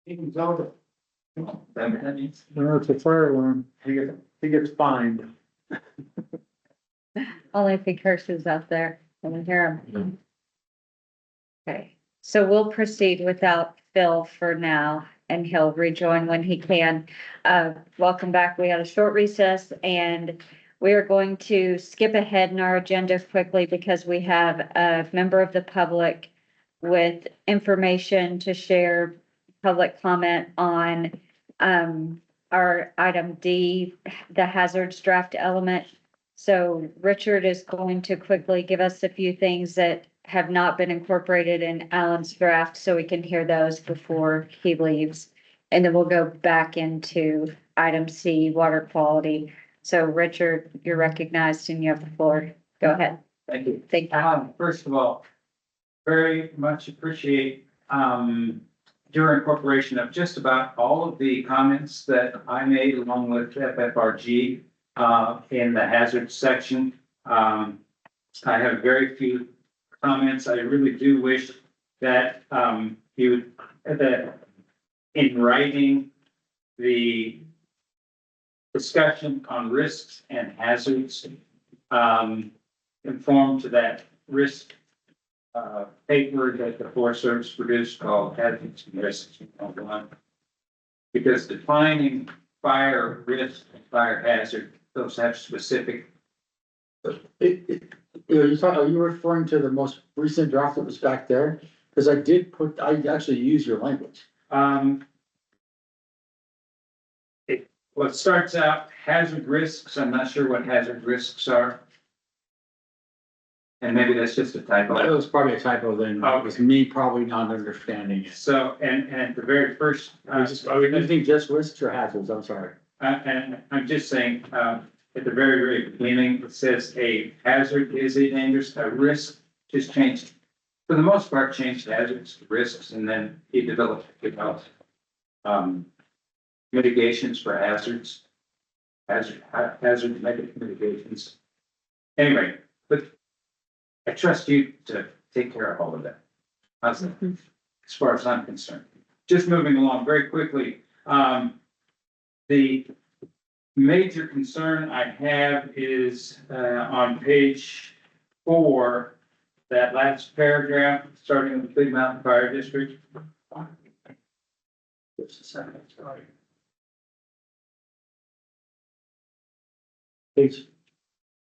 You can tell that. That means. No, it's a fire alarm. He gets fined. Only if he curses out there, I can hear him. Okay, so we'll proceed without Phil for now, and he'll rejoin when he can. Welcome back. We had a short recess, and we are going to skip ahead in our agenda quickly because we have a member of the public with information to share, public comment on our item D, the hazards draft element. So Richard is going to quickly give us a few things that have not been incorporated in Alan's draft, so we can hear those before he leaves. And then we'll go back into item C, water quality. So Richard, you're recognized and you have the floor. Go ahead. Thank you. Thank you. First of all, very much appreciate, your incorporation of just about all of the comments that I made along with FFRG, in the hazard section. I have very few comments. I really do wish that, you would, that in writing the discussion on risks and hazards, conform to that risk paper that the Forest Service produced called Hazards and Risks 101. Because defining fire risk and fire hazard, those have specific. Are you referring to the most recent draft that was back there? Cause I actually use your language. Well, it starts out hazard risks. I'm not sure what hazard risks are. And maybe that's just a It typo. was probably a typo then. It was me probably not understanding it. So, and the very first, Are we using just risks or hazards? I'm sorry. and I'm just saying, at the very, very beginning, it says a hazard is a dangerous, a risk, just changed. For the most part, changed hazards to risks, and then he developed, mitigations for hazards. Hazard mitigations. Anyway, but I trust you to take care of all of that. How's that? As far as I'm concerned. Just moving along very quickly, the major concern I have is, on page 4, that last paragraph, starting with the Big Mountain Fire District. Just a second, sorry. Page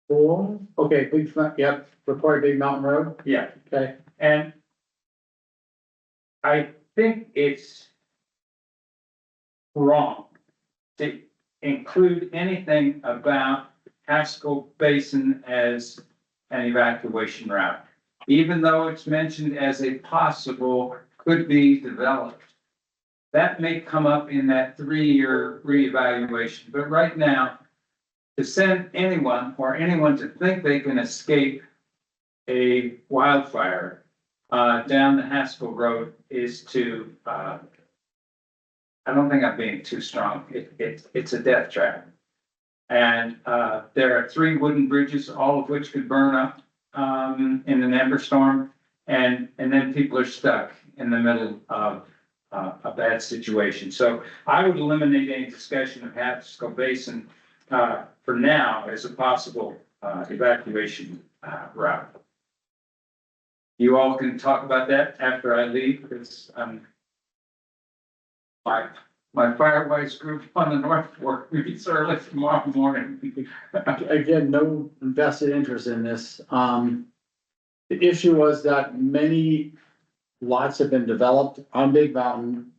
4, okay, yep, report Big Mountain Road, Yeah, okay. and I think it's wrong to include anything about Haskell Basin as an evacuation route. Even though it's mentioned as a possible, could be developed. That may come up in that 3-year reevaluation, but right now, to send anyone or anyone to think they can escape a wildfire down the Haskell Road is to, I don't think I'm being too strong. It's a death trap. And there are 3 wooden bridges, all of which could burn up in an ember storm. And then people are stuck in the middle of a bad situation. So I would eliminate any discussion of Haskell Basin for now as a possible evacuation route. You all can talk about that after I leave, because my Firewise group on the North Fork meets early tomorrow morning. Again, no vested interest in this. The issue was that many lots have been developed on Big Mountain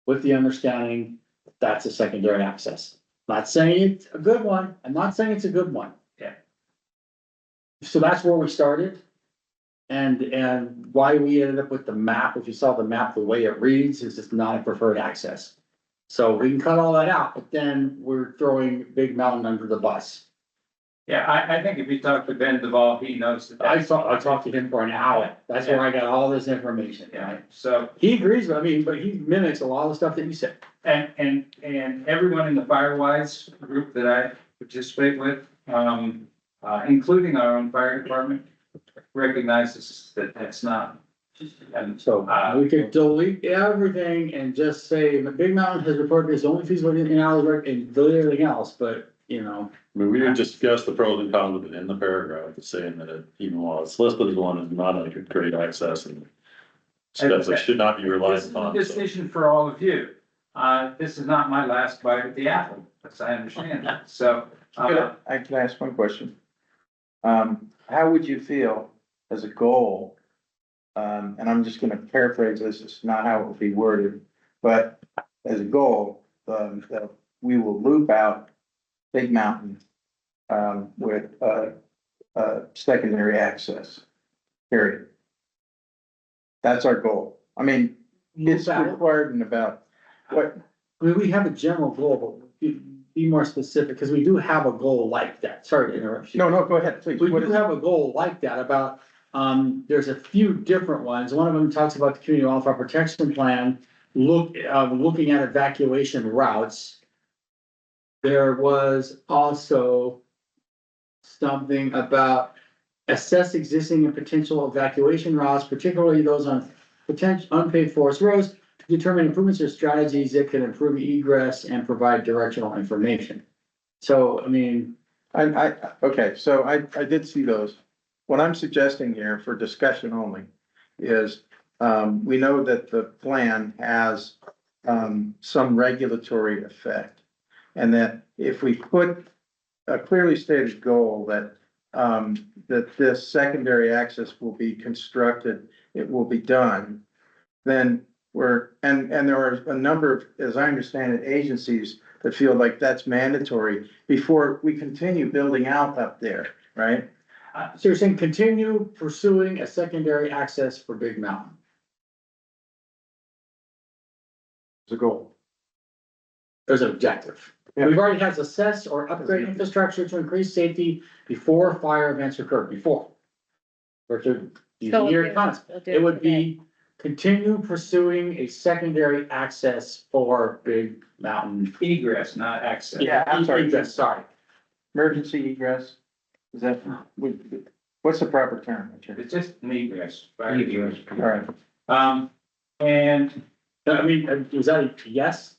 with the understanding that's a secondary access. Not saying it's a good one. I'm not saying it's a good one. Yeah. So that's where we started. And why we ended up with the map, if you saw the map, the way it reads is it's not a preferred access. So we can cut all that out, but then we're throwing Big Mountain under the bus. Yeah, I think if you talk to Ben Duvall, he knows that. I talked to him for an hour. That's where I got all this information, Yeah, right? so, He agrees with, but he mimics a lot of the stuff that you said. and everyone in the Firewise group that I participate with, including our own fire department, recognizes that that's not And So we could delete everything and just say, Big Mountain has reported this only feasible in Alsburg and delete everything else, but, you know. I mean, we did discuss the pros and cons of it in the paragraph, saying that even while it's listed as one, is not a great access and steps that should not be this relied is a upon. So decision for all of you. This is not my last bite at the apple, as I understand that, so. I can ask one question. How would you feel as a goal? And I'm just gonna paraphrase this, it's not how it would be worded, but as a goal, that we will loop out Big Mountain, with, secondary access, period. That's our goal. I mean, it's required in about, what, I mean, we have a general goal, but be more specific, because we do have a goal like that. Sorry to interrupt you. no, go ahead, please. We What do is, have a goal like that about, there's a few different ones. One of them talks about the community wildfire protection plan, looking at evacuation routes. There was also something about assess existing and potential evacuation routes, particularly those on potential unpaved forest roads, to determine improvements or strategies that can improve egress and provide directional information. So, I mean, okay, so I did see those. What I'm suggesting here for discussion only is, we know that the plan has, some regulatory effect. And that if we put a clearly stated goal that, that this secondary access will be constructed, it will be done, then and there are a number of, as I understand it, agencies that feel like that's mandatory before we continue building out up there, right? so you're saying continue pursuing a secondary access for Big Mountain. It's a goal. There's an objective. Yeah. We've already had assess or upgrade infrastructure to increase safety before fire events occur, before. Or to use So the we'll year do- concept. we'll do It would today. be continue pursuing a secondary access for Big Mountain. Egress, not access. Yeah, I'm sorry. Egress, sorry. Emergency egress, is that, what's the proper term, Richard? It's just an egress. Fire egress. All right, And I mean, was that a yes?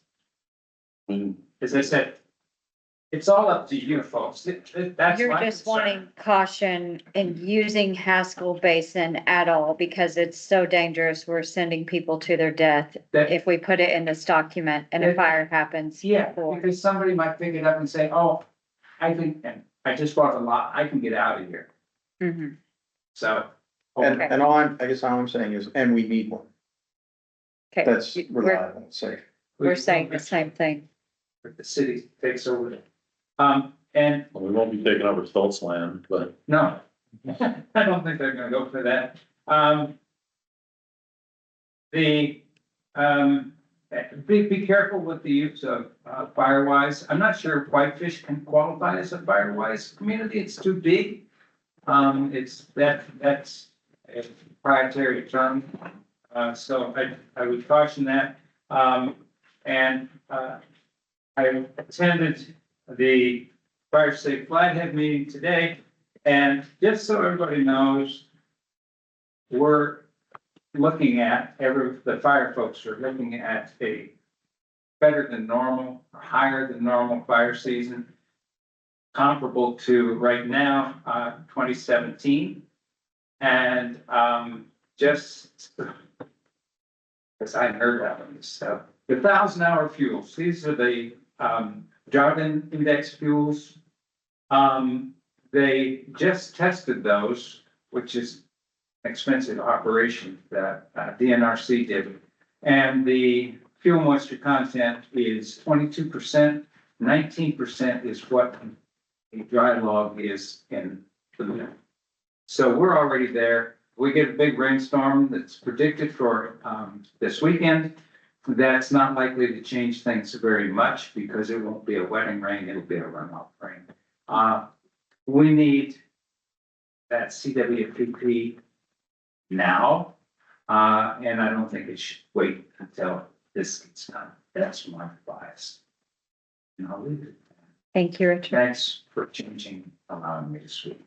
I mean, as I said, it's all up to you folks. That's You're my just concern. wanting caution in using Haskell Basin at all because it's so dangerous. We're sending people to their death That- if we put it in this document and a That- fire happens. Yeah, before. because somebody might pick it up and say, oh, I think, and I just bought a lot, I can get out of here. Mhm. So. and I guess all I'm saying is, and we need one, Okay, that's we're, reliable and safe. we're saying the same thing. The city takes over it. And we won't be taking over Stoltz land, but no, I don't think they're gonna go for that. Be careful with the use of, Firewise. I'm not sure if Whitefish can qualify as a Firewise community. It's too big. That's a proprietary term. So I would caution that. I attended the Fire Safe Flathead meeting today, and just so everybody knows, we're looking at, the fire folks are looking at a better than normal, or higher than normal fire season, comparable to right now, 2017. And just, because I heard that one, so the 1,000-hour fuels, these are the Jargon Index fuels. They just tested those, which is an expensive operation that DNRC did. And the fuel moisture content is 22%, 19% is what a dry log is in the mill. So we're already there. We get a big rainstorm that's predicted for this weekend. That's not likely to change things very much because it won't be a wetting rain, it'll be a runoff rain. We need that CWPP now, and I don't think it should wait until this gets done. That's my bias. And I'll leave it. Thank you, Richard. Thanks for changing, allowing me to speak.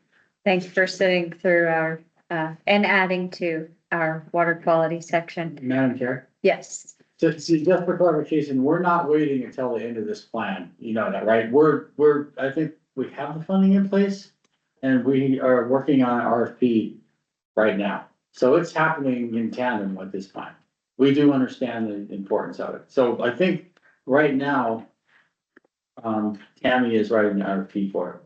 Thanks for sitting through our, and adding to our water quality section. Madam Chair, Yes, just for clarification, we're not waiting until the end of this plan, you know that, right? I think we have the funding in place. And we are working on an RFP right now, so it's happening in tandem with this plan. We do understand the importance of it, so I think right now. Tammy is writing the RFP for it.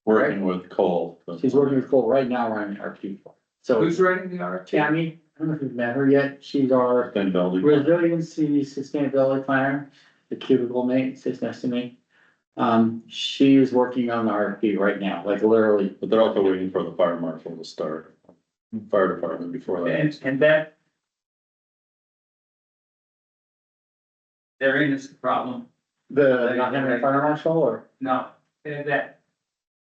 Working with Cole. She's working with Cole right now writing the RFP for it. So Who's writing the RFP? Tammy, I don't know if you've met her yet, she's our Then building. resiliency sustainability planner, the cubicle mate sits next to me. She is working on the RFP right now, like literally. But they're also waiting for the fire marshal to start, fire department before that. And that. Therein is the problem. The, not Henry Fire Marshal or? No, that,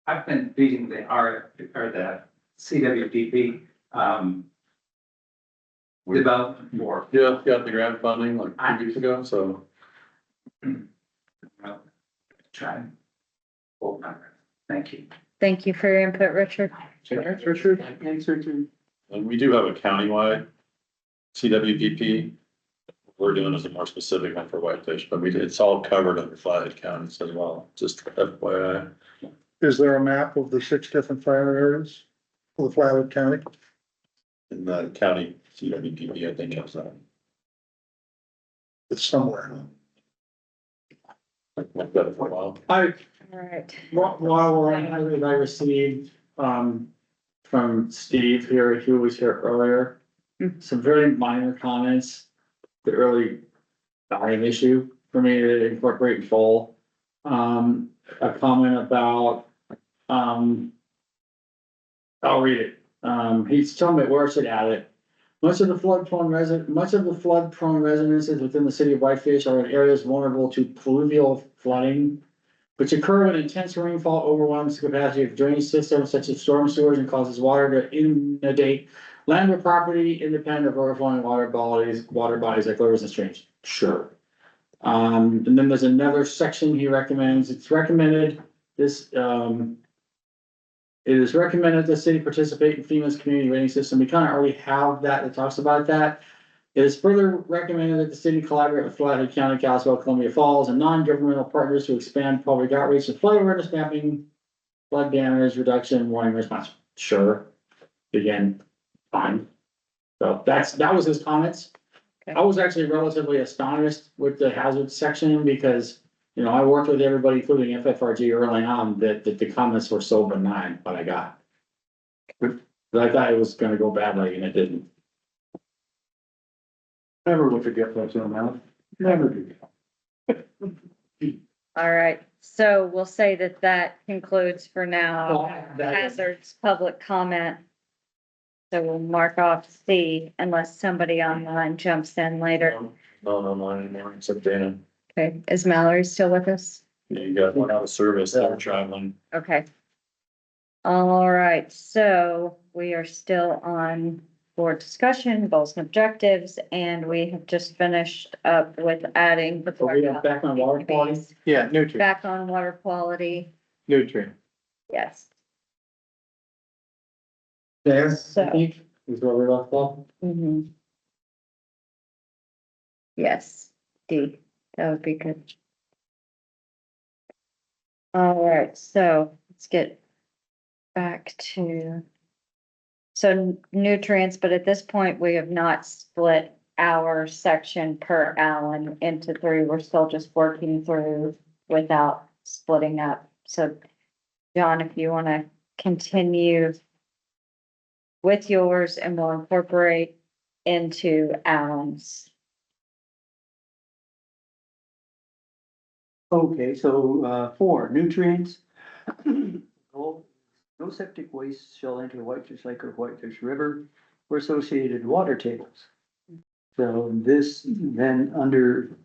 I've been beating the or the CWPP, development board. Yeah, got the grant funding like 2 weeks ago, so. Try. Hold on. Thank you. thank you for your input, Richard. Thanks, Richard. Thanks, Richard. And we do have a countywide CWPP. We're doing is a more specific one for Whitefish, but it's all covered under Flathead counties as well, just FYI. Is there a map of the 6 different fire areas for the Flathead County? In the county CWPP, I think has that. It's somewhere. I've got it for a while. I, All right, while we're on, I received, from Steve here, who was here earlier, some very minor comments that really not an issue for me to incorporate in full. A comment about, I'll read it. He's telling me where I should add it. Much of the flood-prone residences within the city of Whitefish are in areas vulnerable to pluvial flooding, which occur when intense rainfall overwhelms the capacity of drainage systems such as storm sewers and causes water to inundate land or property independent of overflowing water bodies like rivers and streams. Sure. And then there's another section he recommends. It's recommended this, it is recommended the city participate in FEMA's community rating system. We kind of already have that talks about that. It is further recommended that the city collaborate with Flathead County, Kalispell, Columbia Falls, and non-governmental partners to expand public outreach and flood awareness mapping, flood damage reduction, warning response. Sure. Again, fine. So that was his comments. Okay. I was actually relatively astonished with the hazard section because, you know, I worked with everybody, including FFRG early on, that the comments were so benign, what I got. But I thought it was gonna go badly and it didn't. Never would forget that, Mouth. Never do. all right, so we'll say that concludes for now, hazards, public comment. So we'll mark off C unless somebody online jumps in later. Not online anymore, except Dana. Okay, is Mallory still with us? You got one out of service, they were traveling. Okay. All right, so we are still on board discussion, goals and objectives, and we have just finished up with adding the. Are we back on water quality? Yeah, nutrient, Back on water quality, nutrient. yes. There, So- I think, is where we left off. Mhm. Yes, D, that would be good. All right, so let's get back to. So nutrients, but at this point, we have not split our section per Allen into 3. We're still just working through without splitting up. So John, if you want to continue with yours and we'll incorporate into Allen's. Okay, so, 4, nutrients. Goal, no septic waste shall enter Whitefish Lake or Whitefish River or associated water tables. So this then under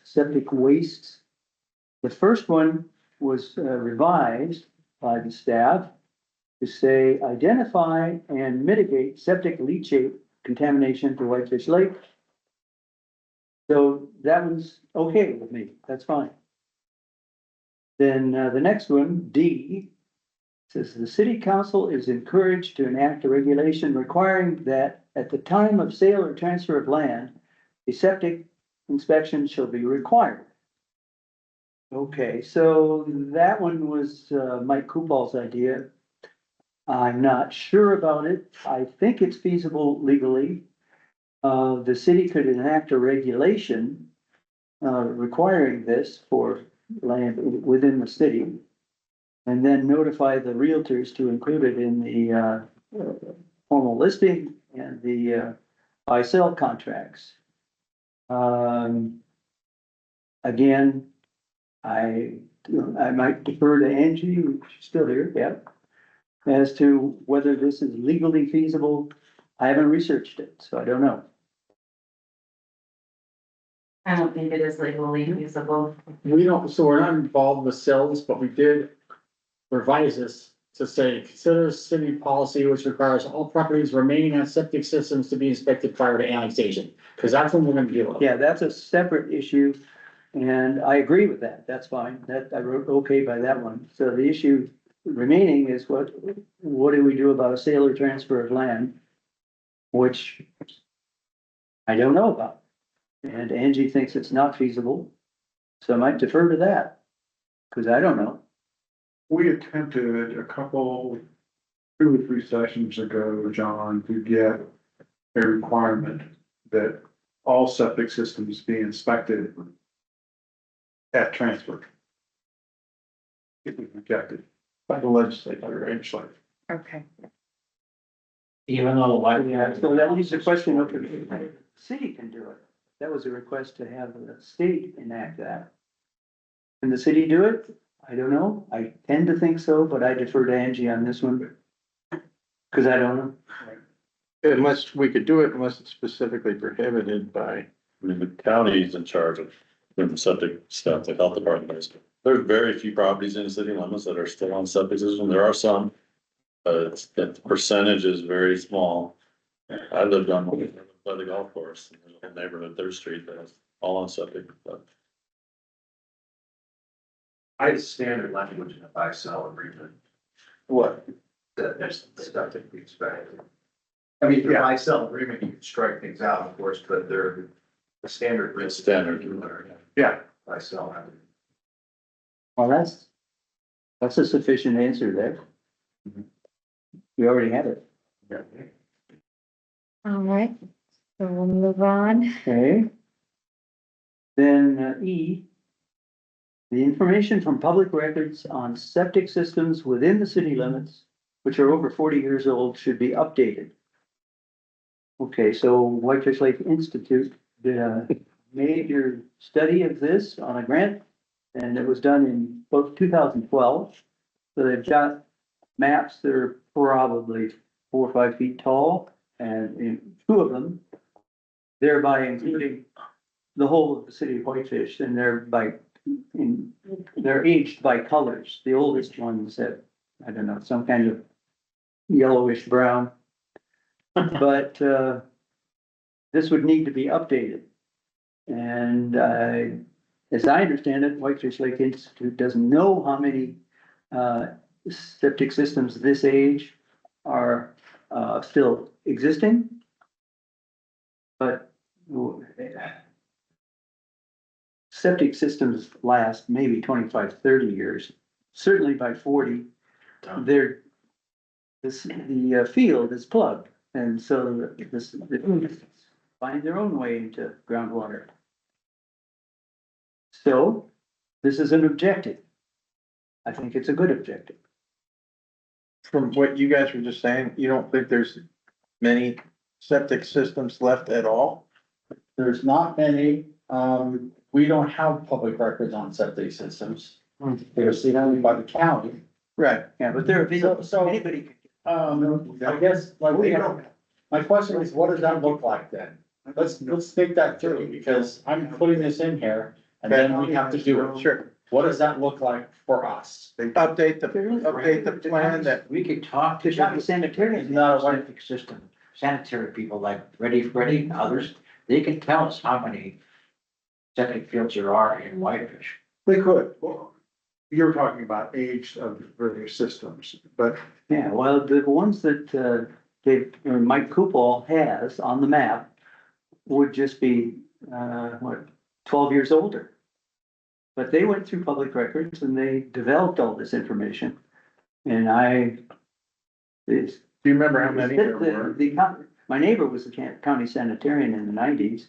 septic wastes. The first one was revised by the staff to say, identify and mitigate septic leachate contamination to Whitefish Lake. So that one's okay with me, that's fine. Then the next one, D, says the city council is encouraged to enact a regulation requiring that at the time of sale or transfer of land, a septic inspection shall be required. Okay, so that one was, Mike Coupal's idea. I'm not sure about it. I think it's feasible legally. The city could enact a regulation, requiring this for land within the city. And then notify the realtors to include it in the, formal listing and the, buy-sell contracts. Again, I might defer to Angie, she's still here, yeah. As to whether this is legally feasible, I haven't researched it, so I don't know. I don't think it is legally feasible. We don't, so we're not involved with sales, but we did revise this to say, consider city policy which requires all properties remaining on septic systems to be inspected prior to annexation, because that's when we're gonna deal with. Yeah, that's a separate issue, and I agree with that, that's fine, that, I wrote okay by that one. So the issue remaining is what do we do about a sale or transfer of land? Which I don't know about, and Angie thinks it's not feasible, so I might defer to that, because I don't know. We attempted a couple, 2 or 3 sessions ago, John, to get a requirement that all septic systems be inspected at transfer. It was rejected by the legislature, actually. Okay. Even though Yeah, so that leaves the question open, the city can do it. That was a request to have the state enact that. Can the city do it? I don't know. I tend to think so, but I defer to Angie on this one. Cause I don't know. Unless we could do it unless it's specifically prohibited by. I mean, the county's in charge of doing the septic stuff, the health department is. There's very few properties in the city limits that are still on septic system. There are some. But the percentage is very small. I lived on, by the golf course, there's a whole neighborhood, Third Street, that's all on septic, but. I had standard language in a buy-sell agreement What? that there's stuff that we expect. I mean, for buy-sell agreement, you can strike things out, of course, but they're the standard. It's standard. Yeah. Buy-sell. Well, that's a sufficient answer there. We already have it. All right, so we'll move on. Okay. Then E. The information from public records on septic systems within the city limits, which are over 40 years old, should be updated. Okay, so Whitefish Lake Institute did a major study of this on a grant, and it was done in both 2012. So they've got maps that are probably 4 or 5 feet tall, and in 2 of them, thereby including the whole of the city of Whitefish, and they're aged by colors. The oldest ones have, I don't know, some kind of yellowish brown. But, this would need to be updated. And, as I understand it, Whitefish Lake Institute doesn't know how many, septic systems this age are, still existing. But septic systems last maybe 25, 30 years, certainly by 40, the field is plugged. And so the find their own way into groundwater. So this is an objective. I think it's a good objective. From what you guys were just saying, you don't think there's many septic systems left at all? There's not many, we don't have public records on septic systems. They're seen only by the county. Right. Yeah, but they're available, So- anybody can. I guess, like, my question is, what does that look like then? Let's think that through, because I'm putting this in here, and then we have to do it. Sure. What does that look like for us? Update the plan that, We could talk There should be sanitarian. Not a septic system, sanitary people like Freddie and others, they can tell us how many septic fields there are in Whitefish. They could. Well, you're talking about age of various systems, but Yeah, well, the ones that, or Mike Coupal has on the map would just be, 12 years older. But they went through public records and they developed all this information. And it's. Do you remember how many there were? My neighbor was a county sanitarian in the 90s.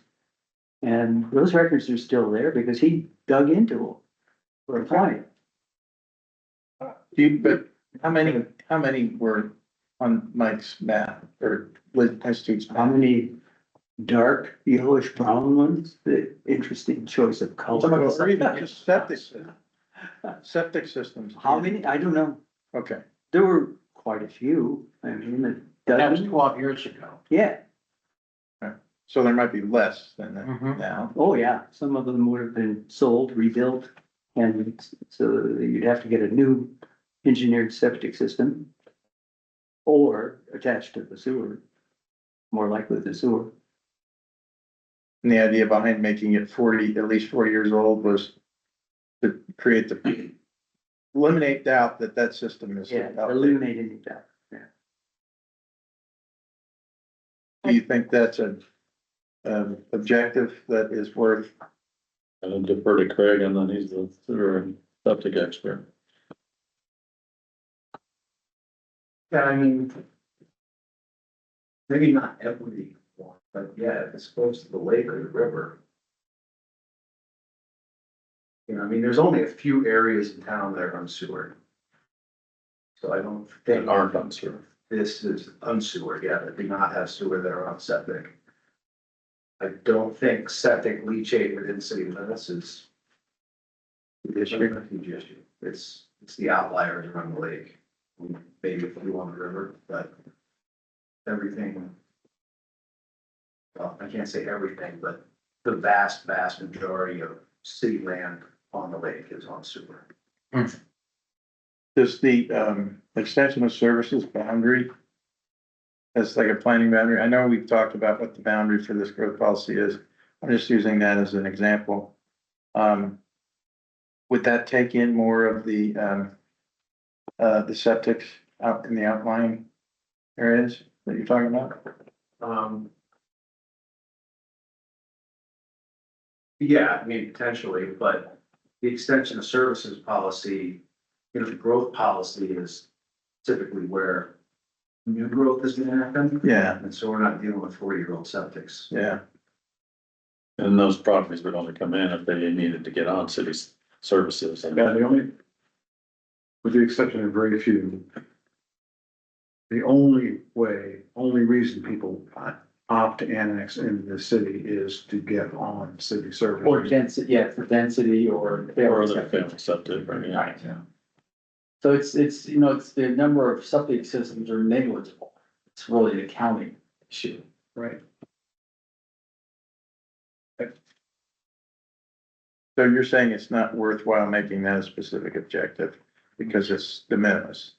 And those records are still there because he dug into them for a client. But how many were on Mike's map or Liz Institute's How map? many dark yellowish brown ones? The interesting choice of color. Or even just septic systems. How many? I don't know. Okay, There were quite a few. I mean, That was 12 years ago. yeah. so there might be less than that Mhm. now. Oh, yeah. Some of them would have been sold, rebuilt. And so you'd have to get a new engineered septic system. Or attached to the sewer. More likely the sewer. And the idea behind making it 40, at least 4 years old was to create eliminate doubt that that system is Yeah, out there. eliminating that. Do you think that's objective that is worth? And then defer to Craig and then he's the sewer and septic expert. Yeah, I mean, maybe not every one, but yeah, if it's close to the lake or the river. You know, I mean, there's only a few areas in town that are unsewered. So I don't think. That aren't on sewer. This is unsewered, yeah, that do not have sewer that are on septic. I don't think septic leachate within city limits is. A huge issue. It's the outliers around the lake, maybe a few on the river, but everything. Well, I can't say everything, but the vast majority of city land on the lake is on sewer. Does the extension of services boundary? As like a planning boundary, I know we've talked about what the boundary for this growth policy is, I'm just using that as an example. Would that take in more of the septics out in the outlying areas that you're talking about? Yeah, I mean, potentially, but the extension of services policy, you know, the growth policy is typically where new growth is gonna happen. Yeah, And so we're not dealing with 40-year-old septics. yeah, And those properties would only come in if they needed to get on city services and. Yeah, the only, with the exception of very few, the only reason people opt to annex into the city is to get on city Or service. density, yeah, for density or. Or other family septic, right? Yeah. Right, yeah. So it's, you know, it's the number of septic systems are negligible. It's really an accounting issue. Right. so you're saying it's not worthwhile making that a specific objective because it's de minimis? Is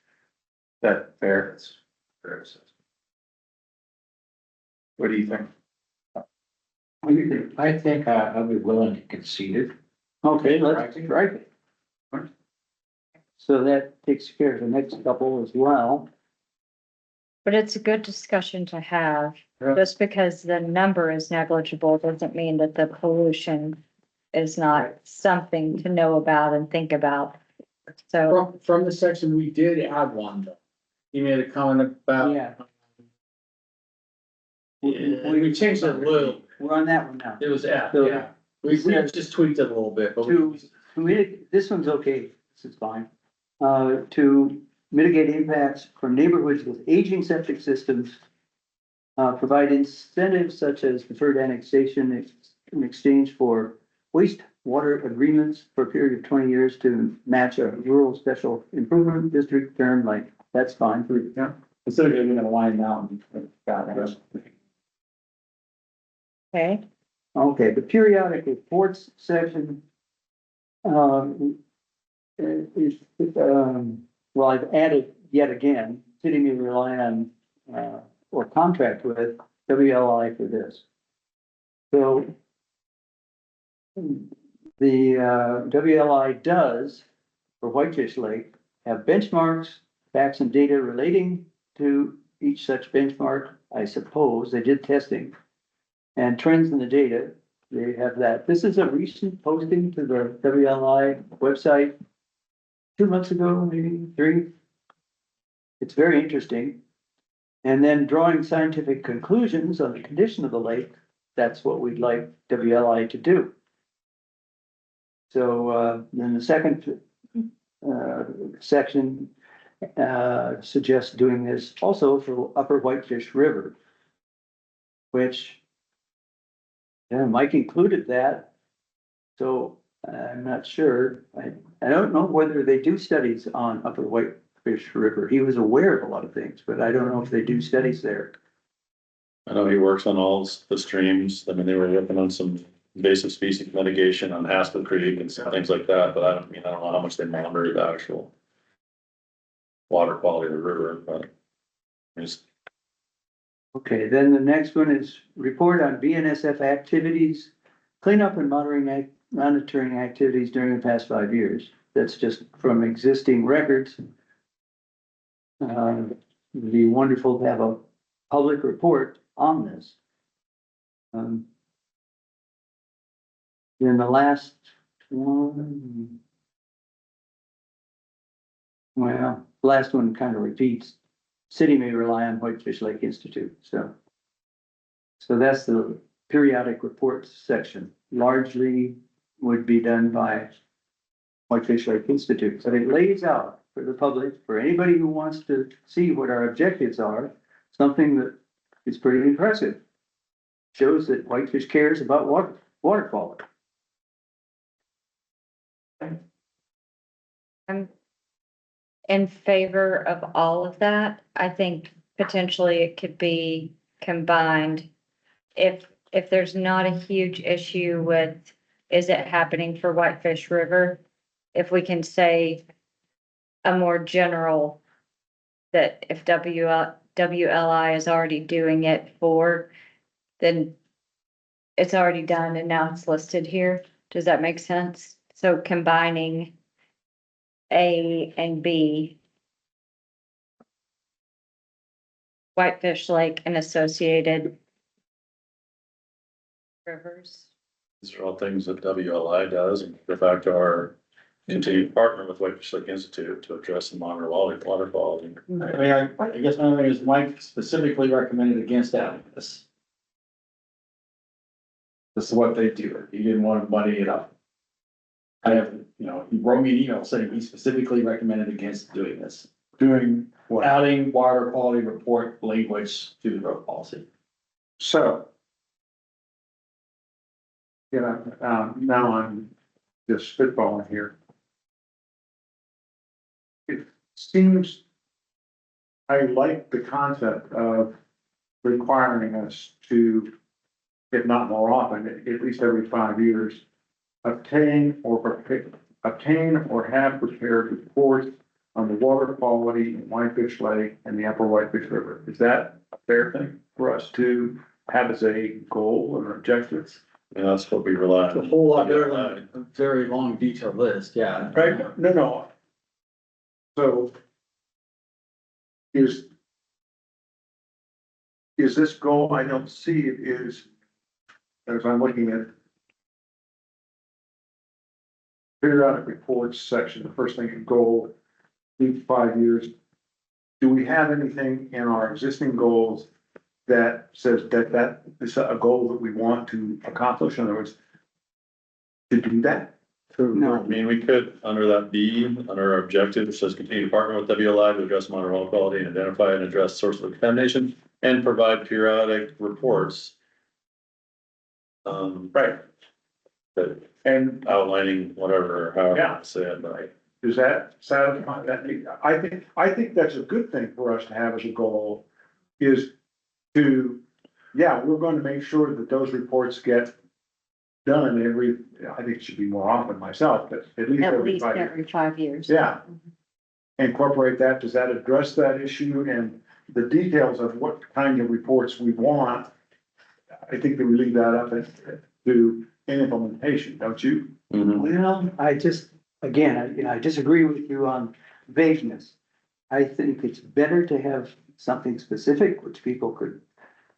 that fair? That's fair to say. What do you think? What do you think? I think I'll be willing to concede it. Okay, let's try it. So that takes care of the next couple as well. But it's a good discussion to have. Yeah. Just because the number is negligible doesn't mean that the pollution is not something to know about and think about. So, From the section, we did add one though. He made a comment about. Yeah. We changed it a little. We're on that one now. It was F, So- yeah. We just tweaked it a little bit, but To this one's okay, this is fine. To mitigate impacts from neighborhoods with aging septic systems. Provide incentives such as deferred annexation in exchange for wastewater agreements for a period of 20 years to match a rural special improvement district term, like, that's fine for, yeah, instead of giving it a line mountain. Got it. okay, okay, the periodic reports section. Well, I've added yet again, city may rely on, or contract with WLI for this. So. The, WLI does, for Whitefish Lake, have benchmarks, facts and data relating to each such benchmark, I suppose, they did testing. And trends in the data, they have that. This is a recent posting to the WLI website 2 months ago, maybe 3. It's very interesting. And then drawing scientific conclusions on the condition of the lake, that's what we'd like WLI to do. So, then the second, section, suggests doing this also for Upper Whitefish River. Which, yeah, Mike included that. So I'm not sure. I don't know whether they do studies on Upper Whitefish River. He was aware of a lot of things, but I don't know if they do studies there. I know he works on all the streams. I mean, they were working on some invasive species mitigation on Haskell Creek and some things like that, but I don't know how much they monitor the actual water quality of the river, but just Okay, then the next one is report on BNSF activities, cleanup and monitoring activities during the past 5 years. That's just from existing records. It'd be wonderful to have a public report on this. Then the last one. Well, last one kind of repeats. City may rely on Whitefish Lake Institute, so. So that's the periodic reports section, largely would be done by Whitefish Lake Institute, but it lays out for the public, for anybody who wants to see what our objectives are, something that is pretty impressive. Shows that Whitefish cares about water quality. I'm in favor of all of that. I think potentially it could be combined. If there's not a huge issue with, is it happening for Whitefish River? If we can say a more general, that if WLI is already doing it for, then it's already done and now it's listed here. Does that make sense? So combining A and B. Whitefish Lake and associated rivers. these are all things that WLI does and go back to our continued partner with Whitefish Lake Institute to address and monitor water quality. I mean, I guess my thing is Mike specifically recommended against adding this. This is what they do. He didn't want to muddy it up. I have, he wrote me an email saying he specifically recommended against doing this. Doing what? Adding water quality report language to the road policy. So. Now I'm just spitballing here. It seems. I like the concept of requiring us to, if not more often, at least every 5 years, obtain or have prepared reports on the water quality in Whitefish Lake and the Upper Whitefish River. Is that a fair thing for us to have as a goal or objective? And that's what we rely on. A whole lot better than a very long detailed list, yeah. Right, no. So. Is this goal, I don't see it is, as I'm looking at. Periodic reports section, the first thing, goal, each 5 years. Do we have anything in our existing goals that says that is a goal that we want to accomplish? In other words, to do that? No. I mean, we could, under that B, under our objective, it says continue to partner with WLI to address monitor water quality and identify and address source of contamination and provide periodic reports. Right. That And outlining whatever, however Yeah. to say it, but does that satisfy that need? I think that's a good thing for us to have as a goal is to, we're going to make sure that those reports get done I think it should be more often myself, but at least every 5 years. every 5 years. Yeah. Incorporate that. Does that address that issue and the details of what kind of reports we want? I think that we leave that up to implementation, don't you? Well, I just, again, I disagree with you on vagueness. I think it's better to have something specific which people could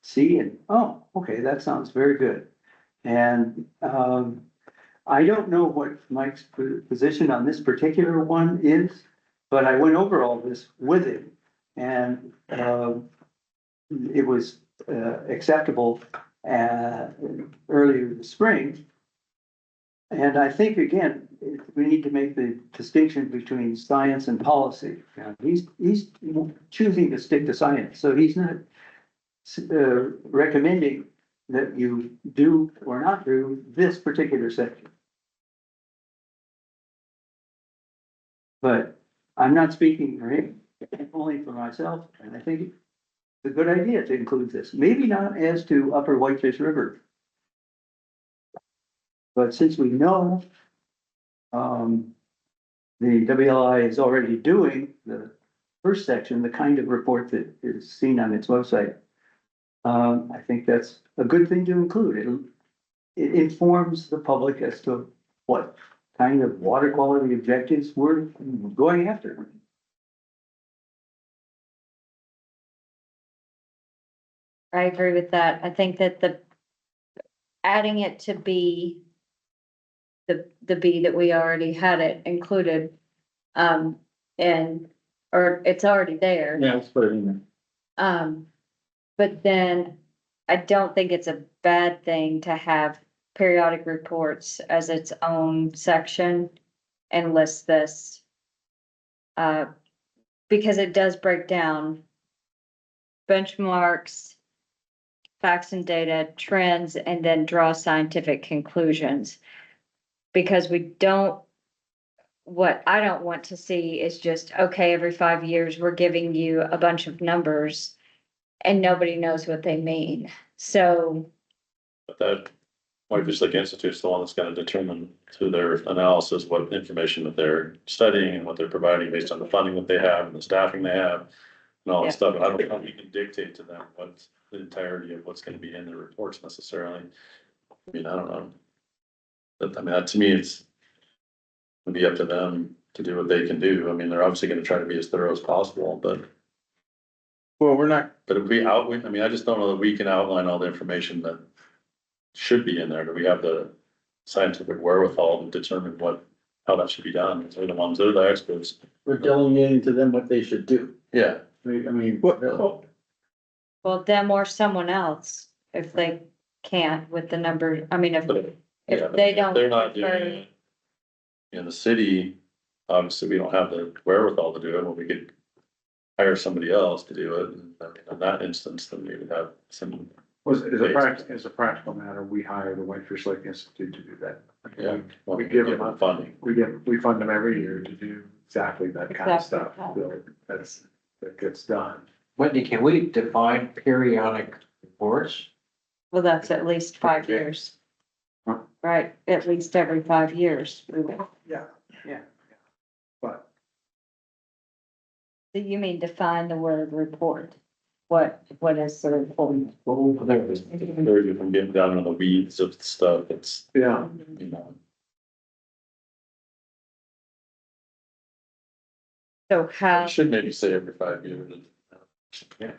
see and, oh, okay, that sounds very good. And, I don't know what Mike's position on this particular one is, but I went over all this with him. And, it was, acceptable, earlier this spring. And I think, again, we need to make the distinction between science and policy. Now, he's choosing to stick to science, so he's not recommending that you do or not do this particular section. But I'm not speaking for him, only for myself, and I think it's a good idea to include this, maybe not as to Upper Whitefish River. But since we know, the WLI is already doing the first section, the kind of report that is seen on its website, I think that's a good thing to include. It informs the public as to what kind of water quality objectives we're going after. I agree with that. I think that adding it to B, the B that we already had it included, or it's already there. Yeah, let's put it in there. But then I don't think it's a bad thing to have periodic reports as its own section and list this. Because it does break down benchmarks, facts and data, trends, and then draw scientific conclusions. Because what I don't want to see is just, okay, every 5 years, we're giving you a bunch of numbers and nobody knows what they mean. So, But that Whitefish Lake Institute's the one that's gonna determine through their analysis what information that they're studying and what they're providing based on the funding that they have and the staffing they have. And all Yeah. that stuff, and I don't know if we can dictate to them what's the entirety of what's gonna be in their reports necessarily. I mean, I don't know. But I mean, that to me, it'd be up to them to do what they can do. I mean, they're obviously gonna try to be as thorough as possible, but Well, we're not, if I mean, I just don't know that we can outline all the information that should be in there. Do we have the scientific wherewithal to determine how that should be done? They're the ones, they're the experts. We're delegating to them what they should do. Yeah. I mean, well, well, them or someone else, if they can't with the number, I mean, But if yeah, they don't. They're not doing prefer- it. In the city, obviously, we don't have the wherewithal to do it, but we could hire somebody else to do it. And I mean, in that instance, then we would have some, As a practical matter, we hire the Whitefish Lake Institute to do that. yeah. We give them funding. We fund them every year to do exactly that kind of Exactly stuff. that. So that gets done. Wendy, can we define periodic reports? Well, that's at least 5 years. Huh? Right, at least every 5 years. We will. Yeah. But You mean define the word report? What is the report? Well, there it is. There you can get down in the weeds of stuff. It's, yeah, you know, So how, should maybe say every 5 years. Yeah.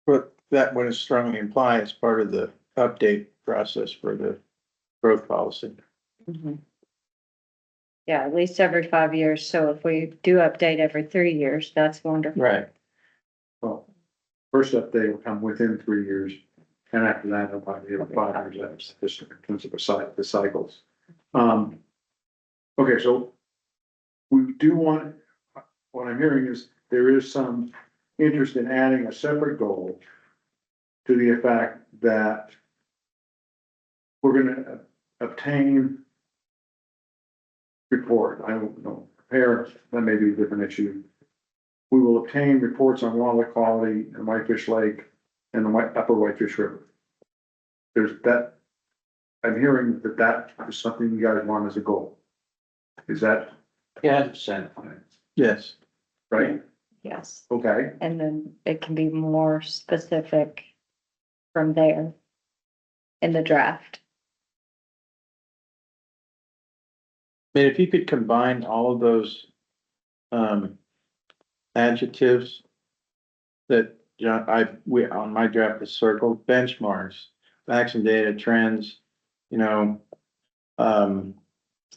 but that would strongly imply as part of the update process for the growth policy. Mhm. Yeah, at least every 5 years. So if we do update every 3 years, that's wonderful. Right. well, first update will come within 3 years. And after that, it'll probably be about 5 years, that's just in terms of the cycles. Okay, so we do want, what I'm hearing is there is some interest in adding a separate goal to the effect that we're gonna obtain report, I don't know, prepare, that may be a different issue. We will obtain reports on water quality in Whitefish Lake and the Upper Whitefish River. There's that, I'm hearing that is something you guys want as a goal. Is that Yeah, percent. Yes. right? Yes, Okay, and then it can be more specific from there in the draft. I mean, if you could combine all of those, adjectives that, on my draft is circled, benchmarks, facts and data, trends, you know,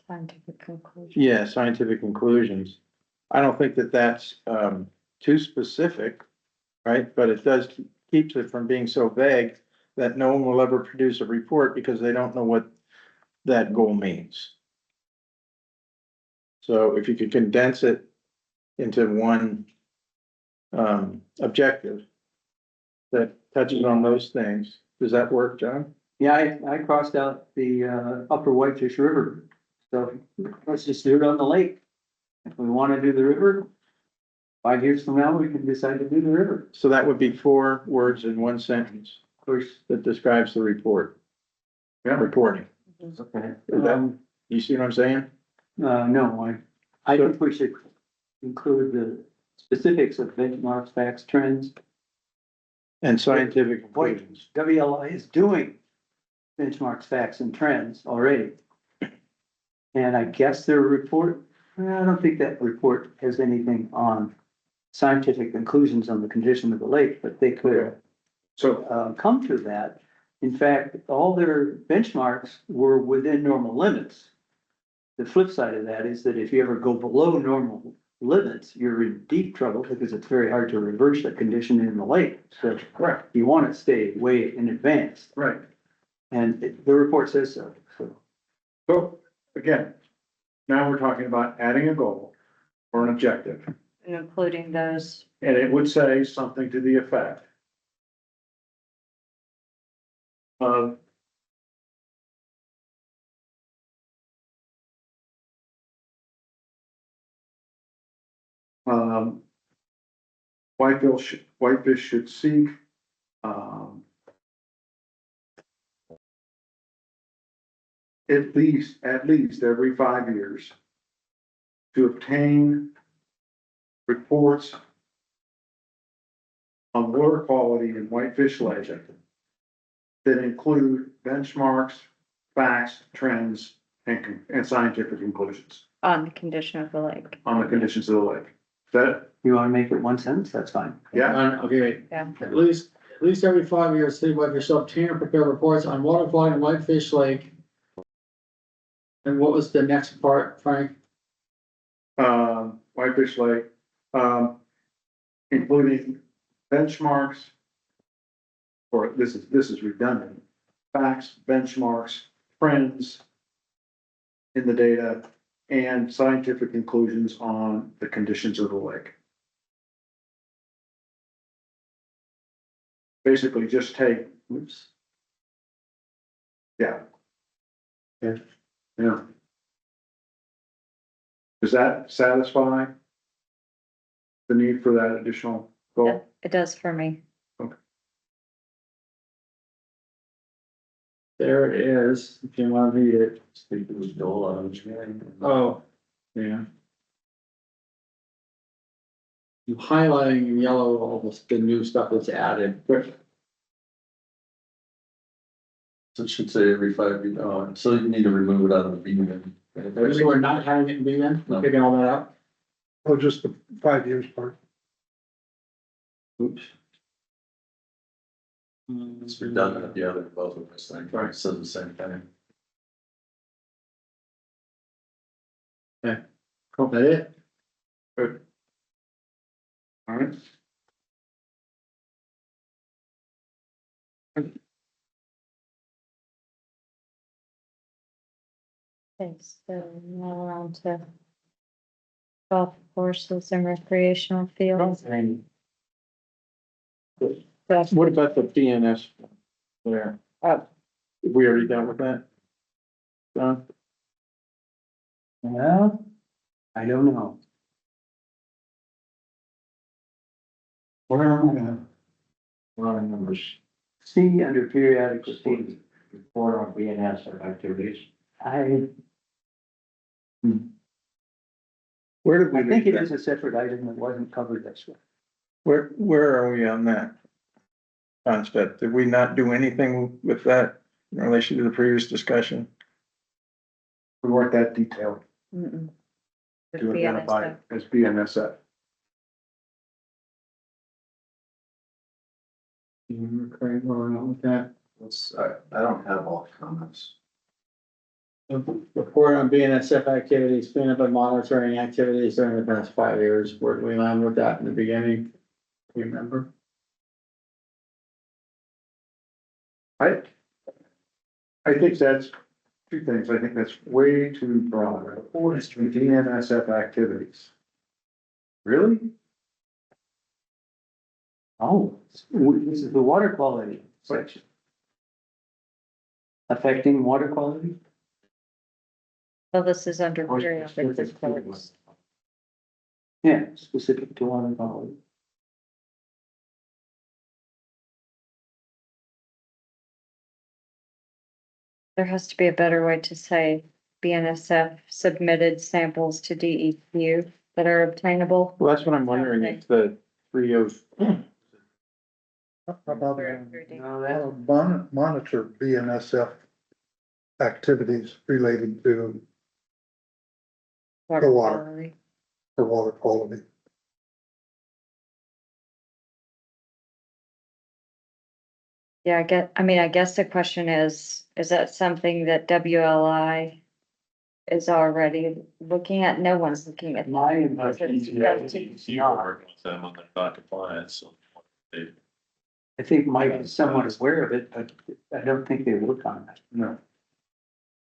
Scientific conclusion. yeah, scientific conclusions. I don't think that that's, too specific, right? But it does, keeps it from being so vague that no one will ever produce a report because they don't know what that goal means. So if you could condense it into one, objective that touches on those things, does that work, John? Yeah, I crossed out the, upper Whitefish River. So let's just do it on the lake. If we wanna do the river, 5 years from now, we can decide to do the river. So that would be 4 words in one sentence Of course, that describes the report. Yeah. Reporting. okay. Is that, you see what I'm saying? No, I think we should include the specifics of benchmarks, facts, trends. And scientific conclusions. WLI is doing benchmarks, facts and trends already. And I guess their report, I don't think that report has anything on scientific conclusions on the condition of the lake, but they could So, come to that. In fact, all their benchmarks were within normal limits. The flip side of that is that if you ever go below normal limits, you're in deep trouble because it's very hard to reverse the condition in the lake. So correct, you want to stay way in advance, right. and the report says so. So, again, now we're talking about adding a goal or an objective, And including those, and it would say something to the effect of whitefish should seek, at least every 5 years to obtain reports on water quality in Whitefish Lake that include benchmarks, facts, trends, and scientific conclusions on the condition of the lake. on the conditions of the lake. Is that, You want to make it one sentence? That's fine. yeah, Okay, Yeah. at least every 5 years, city whitefish shall obtain and prepare reports on water quality in Whitefish Lake. And what was the next part, Frank? Whitefish Lake, including benchmarks. Or this is redundant, facts, benchmarks, trends in the data, and scientific conclusions on the conditions of the lake. Basically, just take, oops. Yeah. Yeah. Yeah. Does that satisfy the need for that additional goal? It does for me. There it is, if you wanna read it. Speak to Joel, Oh, yeah. You highlighting in yellow all the new stuff that's added. So it should say every 5 years, so you need to remove it out of the B then. So we're not having it in B then, we're No. picking all that out? Oh, just the 5 years part. Oops. It's redundant at the other, both of us think, Right. it says the same thing. Cool, that it? Good. All right. Okay, so now we're on to golf courses and recreational fields. What about the PNS there? We already done with that? John? Well, I don't know. Where are we at? We're on numbers, See under periodic reports. report on BNS activities. I Where did we think leave it is that? a separate item that wasn't covered this way. Where are we on that concept? Did we not do anything with that in relation to the previous discussion? We weren't that detailed Mm-mm. to identify it as BNSF. You remember, Craig, where we're at with that? I don't have all the comments. Report on BNSF activities, cleanup and monitoring activities during the past 5 years. Where did we land with that in the beginning? Do you remember? I think that's two things. I think that's way too broad. Report is DNSF activities. Really? Oh, this is the water quality section. Affecting water quality? Well, this is under Or periodic specific to reports. Yeah, specific to water quality. There has to be a better way to say BNSF submitted samples to DEQ that are obtainable. Well, that's what I'm wondering, if the 3 How about No, that, monitor BNSF activities related to Water water. quality. the water quality? Yeah, I guess the question is that something that WLI is already looking at? No one's looking at. my that. impression is You are working with them on their non-compliance, so they, I think Mike is somewhat aware of it, but I don't think they work on that. No.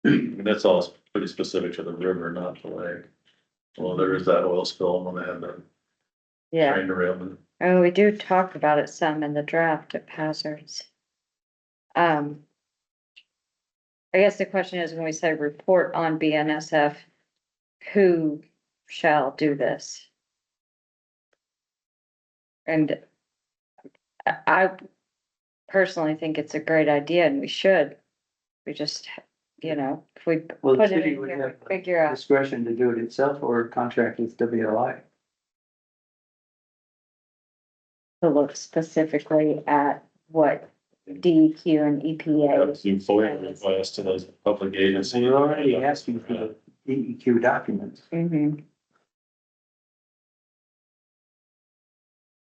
I mean, that's all pretty specific to the river, not the lake. Well, there is that oil spill when they had the Yeah, train derailment. oh, we do talk about it some in the draft of hazards. I guess the question is, when we say report on BNSF, who shall do this? And I personally think it's a great idea and we should. We just, if we Well, the put it city in would here, have figure out. discretion to do it itself or contract with WLI. To look specifically at what DEQ and Have EPA. to FOIA request to those public agencies. We're already asking for the DEQ documents. Mhm.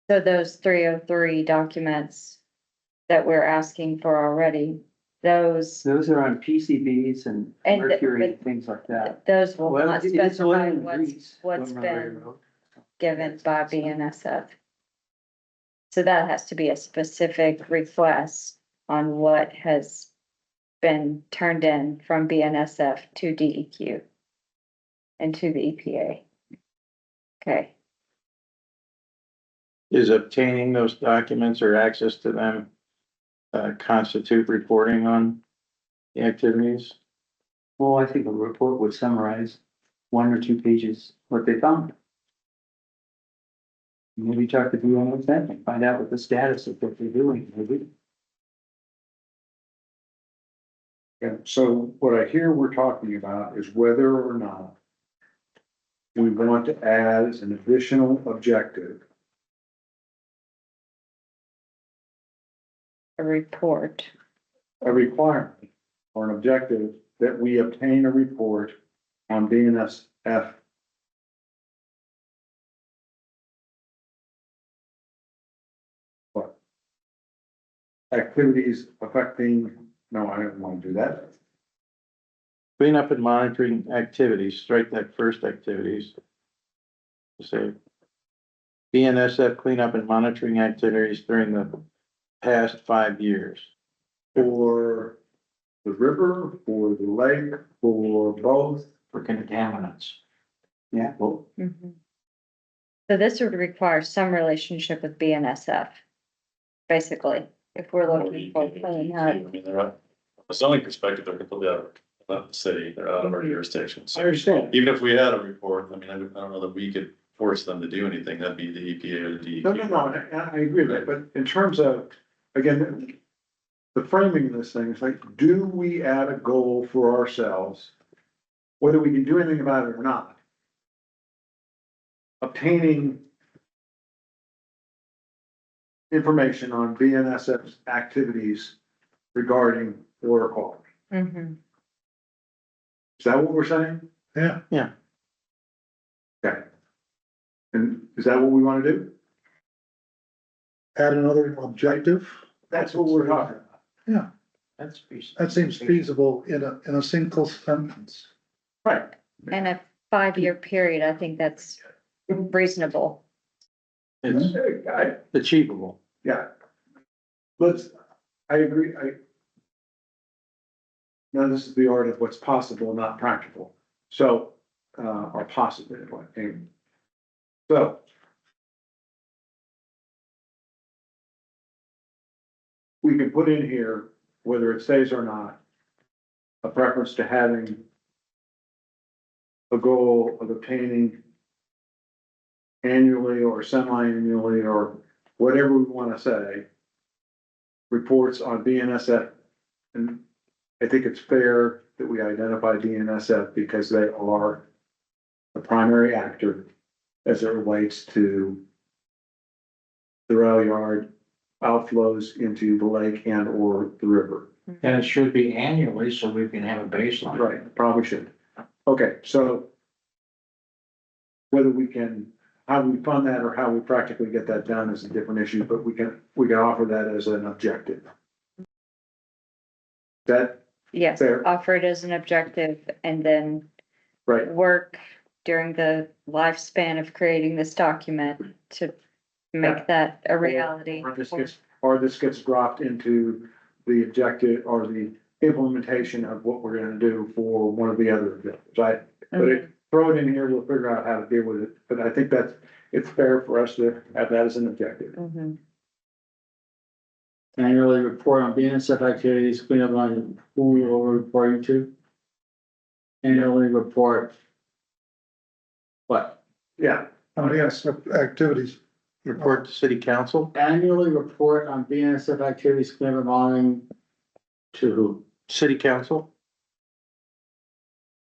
So those 303 documents that we're asking for already, those Those are on PCBs and And the- mercury but- and things like that. those will Well, not it's specify oil and what's grease, what's Glen been Railroad. given by BNSF. So that has to be a specific request on what has been turned in from BNSF to DEQ and to the EPA. Okay, is obtaining those documents or access to them constitute reporting on the activities? Well, I think a report would summarize 1 or 2 pages what they found. Maybe talk to BNSF and find out what the status of what they're doing, maybe. Yeah, so what I hear we're talking about is whether or not we want to add as an additional objective, a report. a requirement or an objective that we obtain a report on BNSF. What? Activities affecting, no, I don't want to do that. Cleanup and monitoring activities, strike that first activities. Say, BNSF cleanup and monitoring activities during the past 5 years. For the river, for the lake, for both. For contaminants. Yeah, Well, Mhm. So this would require some relationship with BNSF. Basically, if we're looking for clean I up. mean, they're out, from a zoning perspective, they're completely out of the city, they're out of our jurisdiction, I so. understand. Even if we had a report, I mean, I don't know that we could force them to do anything, that'd be the EPA or the DEQ. No, I agree with that, but in terms of, again, the framing of this thing is like, do we add a goal for ourselves? Whether we can do anything about it or not. Obtaining information on BNSF's activities regarding water quality. Mhm. Is that what we're saying? Yeah. Yeah. Okay. And is that what we want to do? Add another objective? That's what we're talking about. That's feasible. That seems feasible in a single sentence. Right. In a 5-year period, I think that's reasonable. Achievable. Yeah. I agree, now this is the art of what's possible, not practical, so, or possible, anyway. So. We can put in here, whether it stays or not, a preference to having a goal of obtaining annually or semi-annually or whatever we wanna say, reports on BNSF. And I think it's fair that we identify BNSF because they are the primary actor as it relates to the rail yard outflows into the lake and or the river. And it should be annually, so we can have a baseline. Right, probably should. Okay, so whether we can, how we fund that or how we practically get that done is a different issue, but we can offer that as an objective. That, Yes, Fair. offer it as an objective and then right, work during the lifespan of creating this document to Yeah. make that a reality. or this gets dropped into the objective or the implementation of what we're gonna do for one of the other objectives, right? But it, throw it in here, we'll figure out how to deal with it, but I think it's fair for us to have that as an objective. Mhm. Annually report on BNSF activities, clean up on who we will reporting to. Annually report. What? Yeah, Yes, activities. Report to city council, Annually report on BNSF activities, clean up and monitoring to who? city council.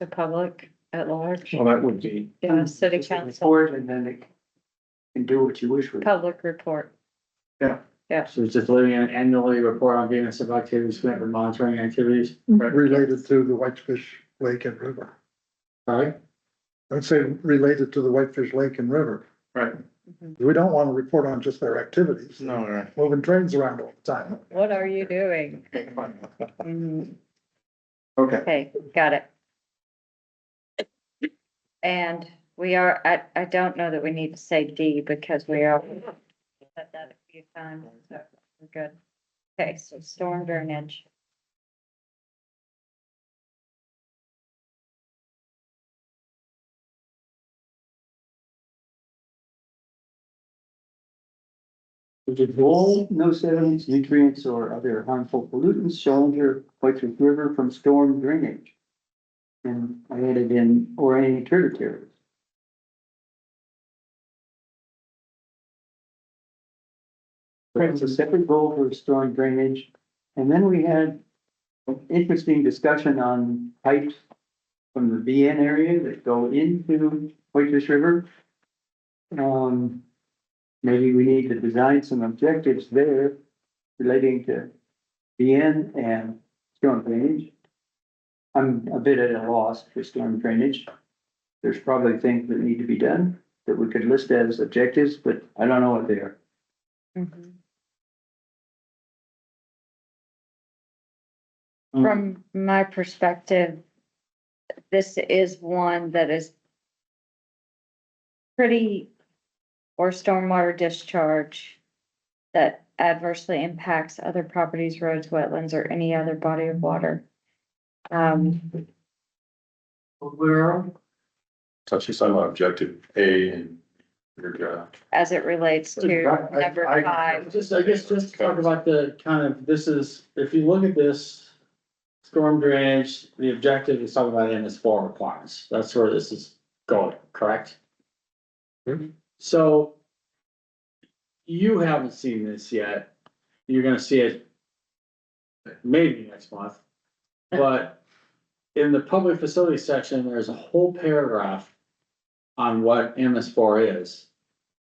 The public at large, Well, that would be. yeah, city Just a council, report, and then it can do what you wish with it. public report. So it's just leaving an annually report on BNSF activities, clean up and monitoring activities, Related to the Whitefish Lake and River. right? I'd say related to the Whitefish Lake and River. right. We don't want to report on just their activities, No, right. moving trains around all the time. What are you doing? Mhm. Okay, Okay, got it. And we are, I don't know that we need to say D because we are said that a few times, so we're good. Okay, so storm drainage. All no sediments, nutrients, or other harmful pollutants shall enter Whitefish River from storm drainage. And I added in, or any tributaries. That's a separate goal for storm drainage. And then we had an interesting discussion on pipes from the BN area that go into Whitefish River. Maybe we need to design some objectives there relating to BN and storm drainage. I'm a bit at a loss for storm drainage. There's probably things that need to be done that we could list as objectives, but I don't know what they are. Mhm. From my perspective, this is one that is pretty, or stormwater discharge that adversely impacts other properties, roads, wetlands, or any other body of water. So she's talking about objective A in your draft. As it relates to number I 5. guess just to talk about the kind of, this is, if you look at this. Storm drainage, the objective is talking about MS4 requirements, that's where this is going, correct? So. You haven't seen this yet, you're gonna see it. Maybe next month, but in the public facilities section, there's a whole paragraph. On what MS4 is.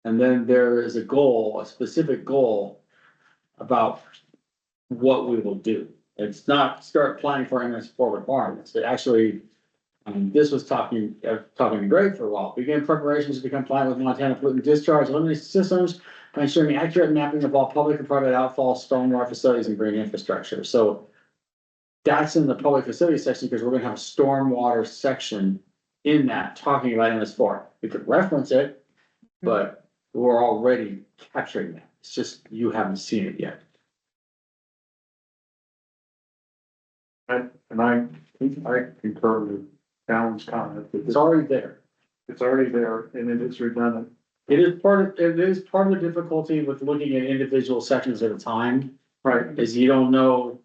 And then there is a goal, a specific goal. About what we will do. It's not start planning for MS4 requirements, it actually. This was talking to Greg for a while, begin preparations to become compliant with Montana pollutant discharge elimination systems. ensuring accurate mapping of all public and private outfall, stormwater facilities and green infrastructure, so. That's in the public facility section, because we're gonna have a stormwater section in that, talking about MS4. We could reference it, but we're already capturing that, it's just you haven't seen it yet. And I concur with Alan's comment that It's already there. it's already there and it is redundant. It is part of the difficulty with looking at individual sections at a time, Right. is you don't know,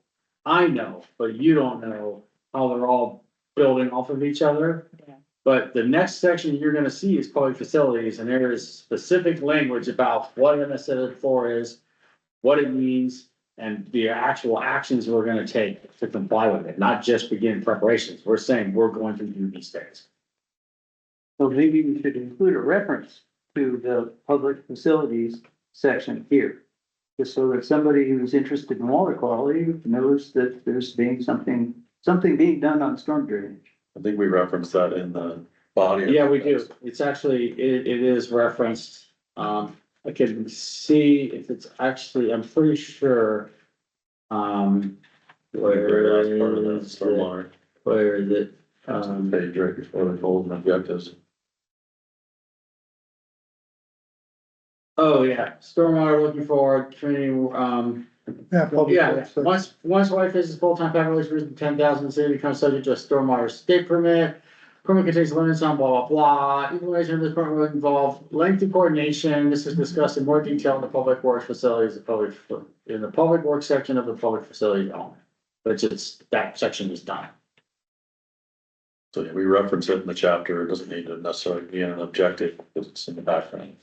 I know, but you don't know how they're all building off of each other. Yeah. But the next section you're gonna see is public facilities, and there is specific language about what MS4 is, what it means, and the actual actions we're gonna take to comply with it, not just begin preparations. We're saying we're going to do these things. So maybe we should include a reference to the public facilities section here. Just so that somebody who's interested in water quality knows that there's being something being done on storm drainage. I think we referenced that in the body. of Yeah, we the- do. It's actually, it is referenced. I can see if it's actually, I'm pretty sure. Where That's part of the is it? stormwater. Where is it? Page right before the goals and objectives. Oh, yeah, stormwater looking forward, training, Yeah, public yeah, works, once Whitefish is full-time population reaches 10,000, the city becomes subject to a stormwater state permit. Permit contains limits on blah, blah, blah. Implementation of this permit will involve lengthy coordination. This is discussed in more detail in the public works facilities, in the public works section of the public facility element. But it's, that section is done. So yeah, we reference it in the chapter. It doesn't need to necessarily be an objective because it's in the background.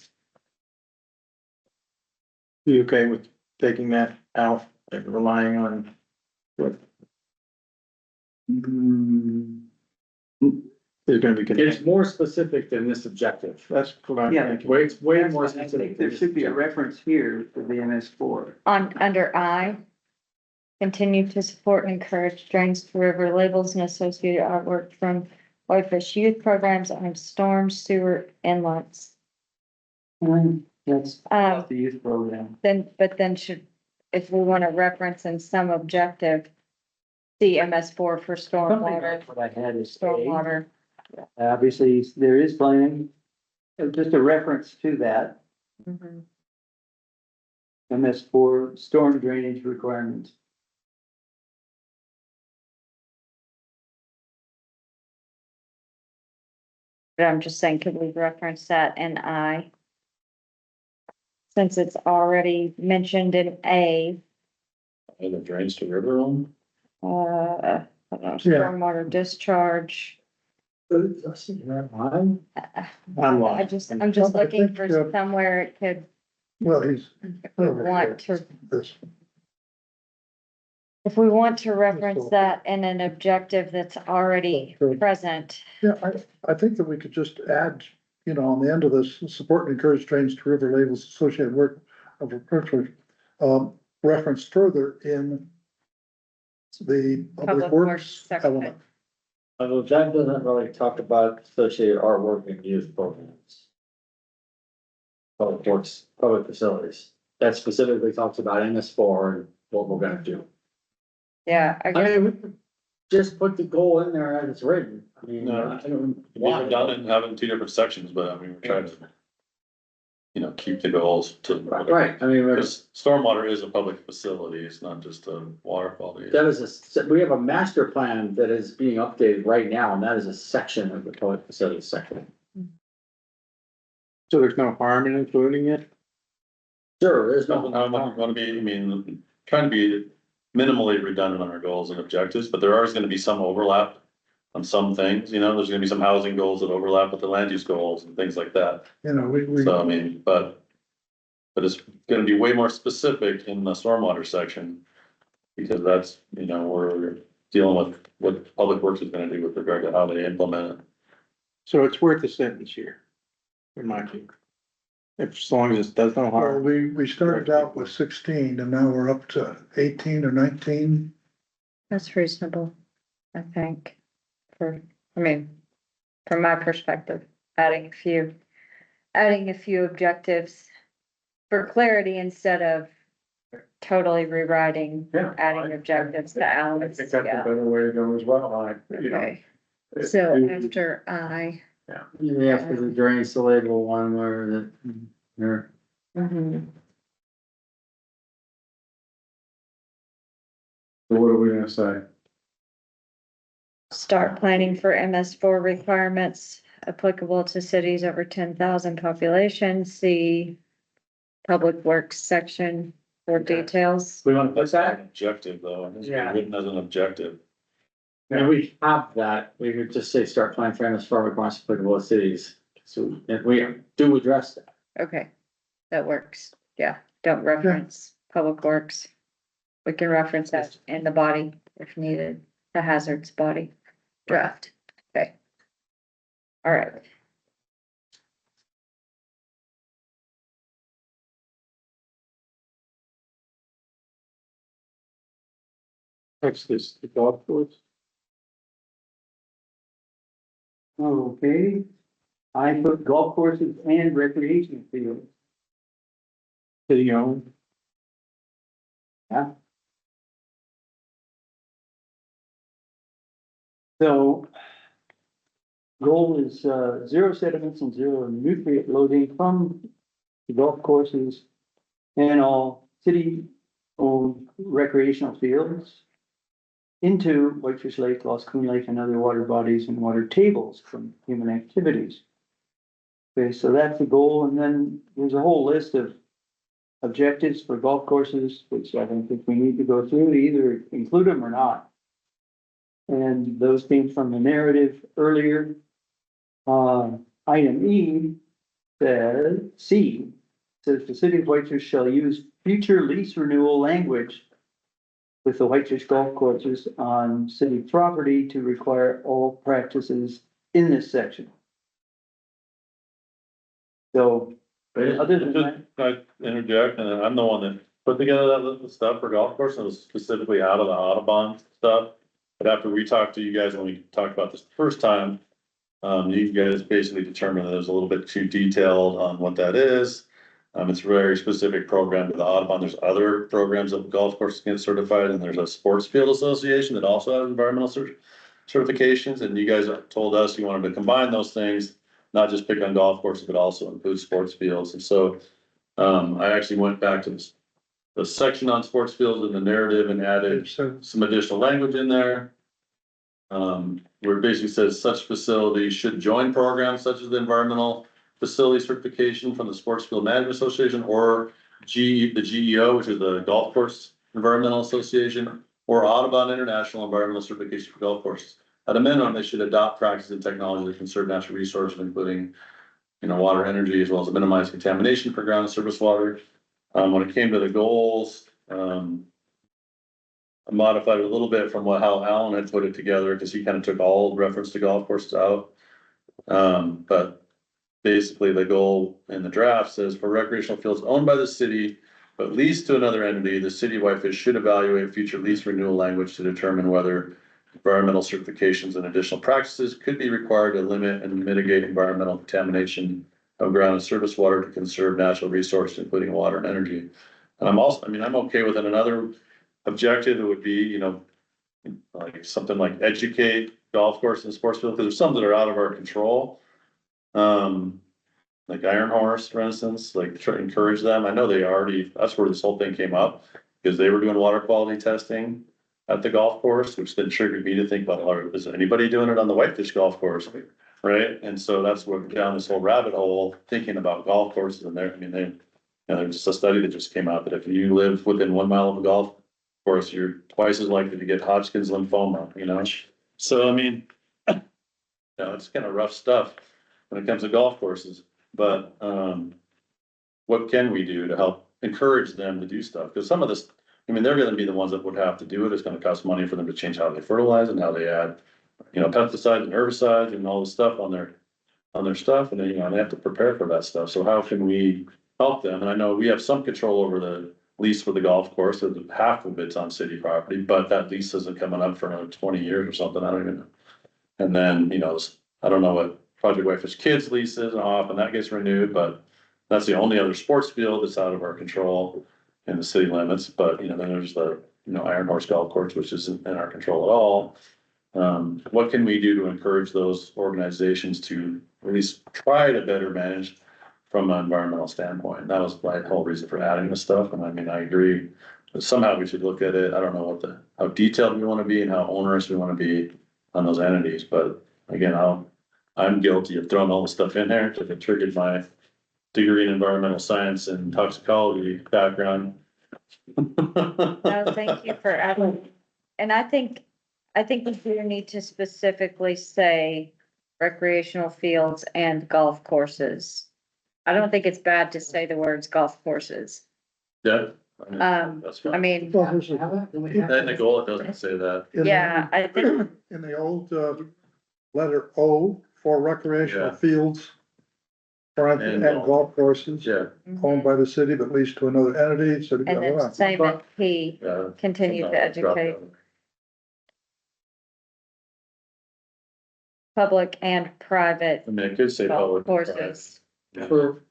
You okay with taking that out and relying on what? There's gonna be. It's more specific than this objective. That's what I'm Yeah. thinking. It's way more I specific. think there should be a reference here for the MS4. Under I, continue to support and encourage drains to river labels and associated artwork from Whitefish youth programs on storm sewer inlets. That's the youth program. Then should, if we want to reference in some objective, the MS4 for Something stormwater, like what I had is A. stormwater. Obviously, there is planning, just a reference to that, Mhm. MS4 storm drainage requirements. But I'm just saying, could we reference that in I? Since it's already mentioned in A, And the drains to river on. stormwater discharge. I'm lost. I'm just I looking think, for somewhere it could, Well, he's. if we want to, This, if we want to reference that in an objective that's already present. yeah, I think that we could just add, on the end of this, support and encourage drains to river labels associated work of approach, reference further in the public Public works works section. element. Although that doesn't really talk about associated artwork and youth programs. Public works, public facilities, that specifically talks about MS4 and what we're gonna do. Yeah, I I guess, mean, we could just put the goal in there as it's written, I mean, No. I don't. We have done it, having two different sections, but I mean, we're trying to. Keep the goals to. Right, I mean, Because stormwater is a public facility. It's not just a water quality. that is we have a master plan that is being updated right now, and that is a section of the public facilities section. So there's no harm in including it? Sure, there's I'm no. gonna be, trying to be minimally redundant on our goals and objectives, but there is gonna be some overlap on some things, there's gonna be some housing goals that overlap with the land use goals and things like that. We, So but it's gonna be way more specific in the stormwater section. Because that's, we're dealing with what Public Works is gonna do with regard to how they implement it. So it's worth a sentence here, in my view. If, as long as it does no well, harm. we started out with 16 and now we're up to 18 or 19. that's reasonable, I think, from my perspective, adding a few objectives. for clarity instead of totally rewriting, Yeah. adding objectives to I Alan's, think that's a yeah, better way to go as well, okay. So after Maybe after the drains the label one where the, or mhm. So what are we gonna say? Start planning for MS4 requirements applicable to cities over 10,000 population, see Public Works section for details. we want to put That's not that, an objective though, it needs to be Yeah. written as an objective. and we have that, we could just say start planning for MS4 requirements applicable to cities. So if we do address that. Okay, that works, yeah, don't reference Public Works. We can reference that in the body if needed, the hazards body draft, okay. All right. Next is the golf course. Okay, I put golf courses and recreation fields. City owned. Yeah. So. Goal is, zero sediments and zero nutrient loading from the golf courses and all city-owned recreational fields into Whitefish Lake, Lost Coon Lake, and other water bodies and water tables from human activities. Okay, so that's the goal, and then there's a whole list of objectives for golf courses, which I don't think we need to go through to either include them or not. And those came from the narrative earlier. Item E says, C, says the city of Whitefish shall use future lease renewal language with the Whitefish golf courses on city property to require all practices in this section. So, other than that, Can I interject, and I'm the one that put together that list of stuff for golf course, and it was specifically out of the Audubon stuff. But after we talked to you guys, when we talked about this the first time, you guys basically determined that it was a little bit too detailed on what that is. It's a very specific program to the Audubon. There's other programs that golf courses get certified, and there's a sports field association that also has environmental certifications. And you guys told us you wanted to combine those things, not just pick on golf courses, but also include sports fields. And so, I actually went back to the section on sports fields in the narrative and added some additional language in there. Where it basically says such facilities should join programs such as the environmental facility certification from the Sports Field Management Association or the GEO, which is the Golf Course Environmental Association, or Audubon International Environmental Certification for golf courses. At a minimum, they should adopt practices and technology that conserve natural resources, including, water, energy, as well as minimize contamination for ground and surface water. When it came to the goals, I modified it a little bit from how Alan had put it together, because he kind of took all reference to golf courses out. But basically the goal in the draft says for recreational fields owned by the city, but leased to another entity, the city of Whitefish should evaluate future lease renewal language to determine whether environmental certifications and additional practices could be required to limit and mitigate environmental contamination of ground and surface water to conserve natural resources, including water and energy. And I'm okay with it. Another objective, it would be, like something like educate golf course and sports field, because there's some that are out of our control. Like Iron Horse, for instance, like try to encourage them. I know that's where this whole thing came up, because they were doing water quality testing at the golf course, which then triggered me to think about, is anybody doing it on the Whitefish golf course? Right? And so that's what down this whole rabbit hole, thinking about golf courses, and there's just a study that just came out that if you live within 1 mile of a golf course, you're twice as likely to get Hodgkin's lymphoma, So, it's kind of rough stuff when it comes to golf courses, but, what can we do to help encourage them to do stuff? Because some of this, they're gonna be the ones that would have to do it. It's gonna cost money for them to change how they fertilize and how they add, pesticides and herbicides and all this stuff on their stuff, and then, they have to prepare for that stuff. So how can we help them? And I know we have some control over the lease for the golf course, so half of it's on city property, but that lease isn't coming up for another 20 years or something, I don't even know. And then, I don't know what Project Whitefish Kids lease is and how often that gets renewed, but That's the only other sports field that's out of our control in the city limits, but, you know, then there's the, you know, Iron Horse Golf Course, which isn't in our control at all. What can we do to encourage those organizations to at least try to better manage from an environmental standpoint? That was my whole reason for adding this stuff, and I mean, I agree. But somehow we should look at it, I don't know how detailed we wanna be and how onerous we wanna be on those entities, but again, I'm guilty of throwing all the stuff in there, if it triggered my degree in environmental science and toxicology background. No, thank you for adding, and I think we do need to specifically say recreational fields and golf courses. I don't think it's bad to say the words golf courses. Yeah. That's I fine. mean, Well, there's a- In the goal, it doesn't say that. in the- yeah, I think, In the old, letter O for recreational Yeah. fields. And And golf courses Yeah, owned by the city but leased to another entity, so. and then same as P, yeah. continue to Somehow drop educate that. public and private I mean, it could say golf public. and private. courses.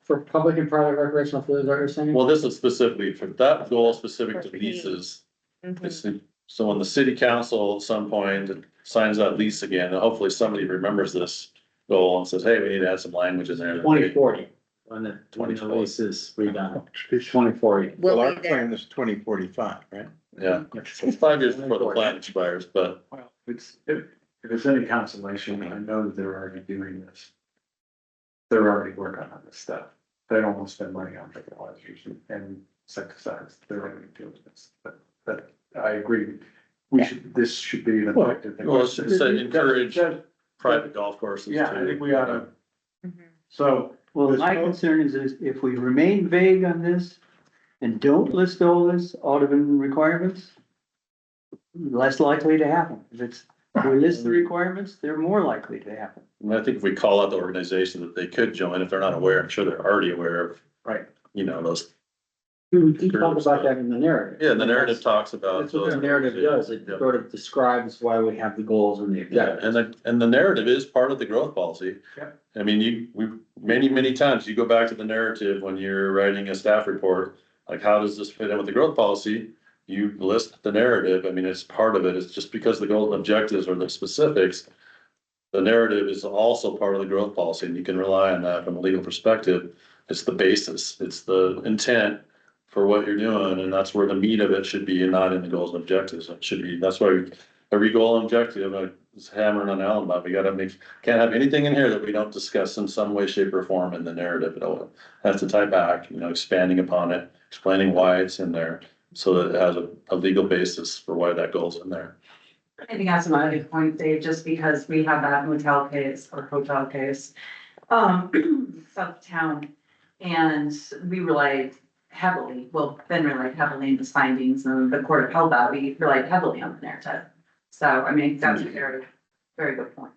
For public and private recreational fields, is that what you're saying? Well, this is specifically for that goal specific to For P. leases. Mhm. It's- So when the city council at some point signs that lease again, and hopefully somebody remembers this goal and says, hey, we need to add some language in there. 2040, when the lease is redone, 2040. Well, We'll our be there. plan is 2045, right? Yeah, it's 5 years before the plan expires, but Well, if it's any consolation, I know that they're already doing this. They're already working on this stuff. They don't want to spend money on fertilizers and insecticides. They're already doing this, but I agree. This should be an effective thing. well, it's to encourage private golf courses. Yeah, I think we ought to, Mhm. so, Well, There's my no- concern is if we remain vague on this and don't list all this Audubon requirements, less likely to happen. If we list the requirements, they're more likely to happen. And I think if we call out the organization that they could join, if they're not aware, I'm sure they're already aware of. Right. You know, those, We talk about that in the narrative. yeah, the narrative talks about. That's what the those narrative does, it Yeah. sort of describes why we have the goals and the Yeah, objectives. and the narrative is part of the growth policy. Yeah. I mean, many times you go back to the narrative when you're writing a staff report, like, how does this fit in with the growth policy? You list the narrative, I mean, it's part of it, it's just because the goals and objectives are the specifics. The narrative is also part of the growth policy, and you can rely on that from a legal perspective. It's the basis, it's the intent for what you're doing, and that's where the meat of it should be, and not in the goals and objectives. It should be, that's why every goal and objective, I was hammering on Alan about, we gotta can't have anything in here that we don't discuss in some way, shape, or form in the narrative. It has to tie back, you know, expanding upon it, explaining why it's in there, so that it has a legal basis for why that goal's in there. I think that's another good point, Dave, just because we have that motel case or hotel case, south of town. And we relied heavily, well, Ben relied heavily in his findings, and the court upheld that, we relied heavily on the narrative. So, I mean, that's a very, very good point.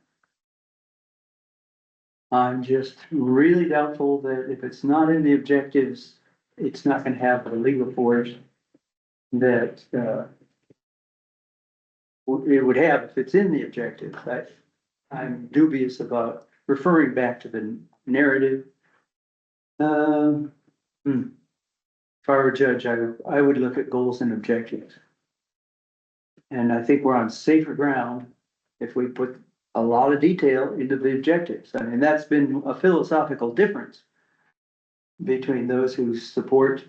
I'm just really doubtful that if it's not in the objectives, it's not gonna have the legal force that, it would have if it's in the objectives. I'm dubious about referring back to the narrative. If I were a judge, I would look at goals and objectives. And I think we're on safer ground if we put a lot of detail into the objectives. I mean, that's been a philosophical difference between those who support,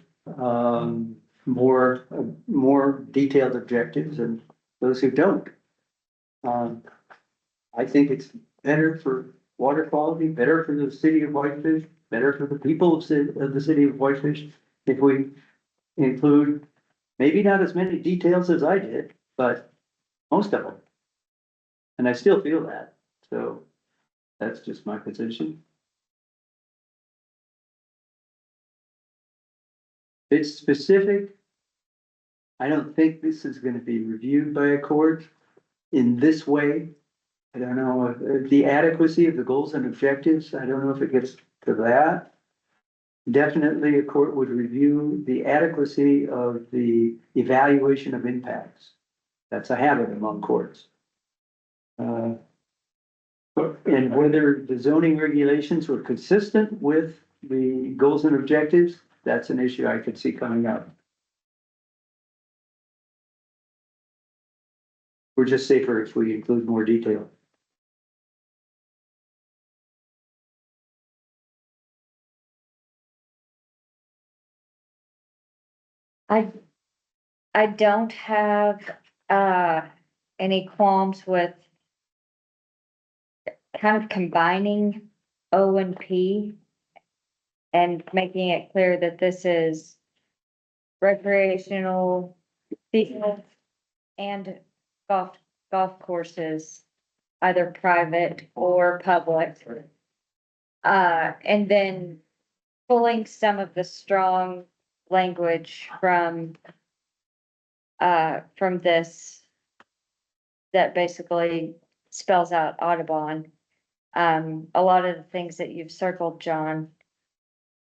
more detailed objectives and those who don't. I think it's better for water quality, better for the city of Whitefish, better for the people of the city of Whitefish, if we include maybe not as many details as I did, but most of them. And I still feel that, so that's just my position. It's specific. I don't think this is gonna be reviewed by a court in this way. I don't know, the adequacy of the goals and objectives, I don't know if it gets to that. Definitely a court would review the adequacy of the evaluation of impacts. That's a habit among courts. And whether the zoning regulations were consistent with the goals and objectives, that's an issue I could see coming up. We're just safer if we include more detail. I don't have, any qualms with kind of combining O and P and making it clear that this is recreational fields and golf courses, either private or public. And then pulling some of the strong language from this that basically spells out Audubon. A lot of the things that you've circled, John,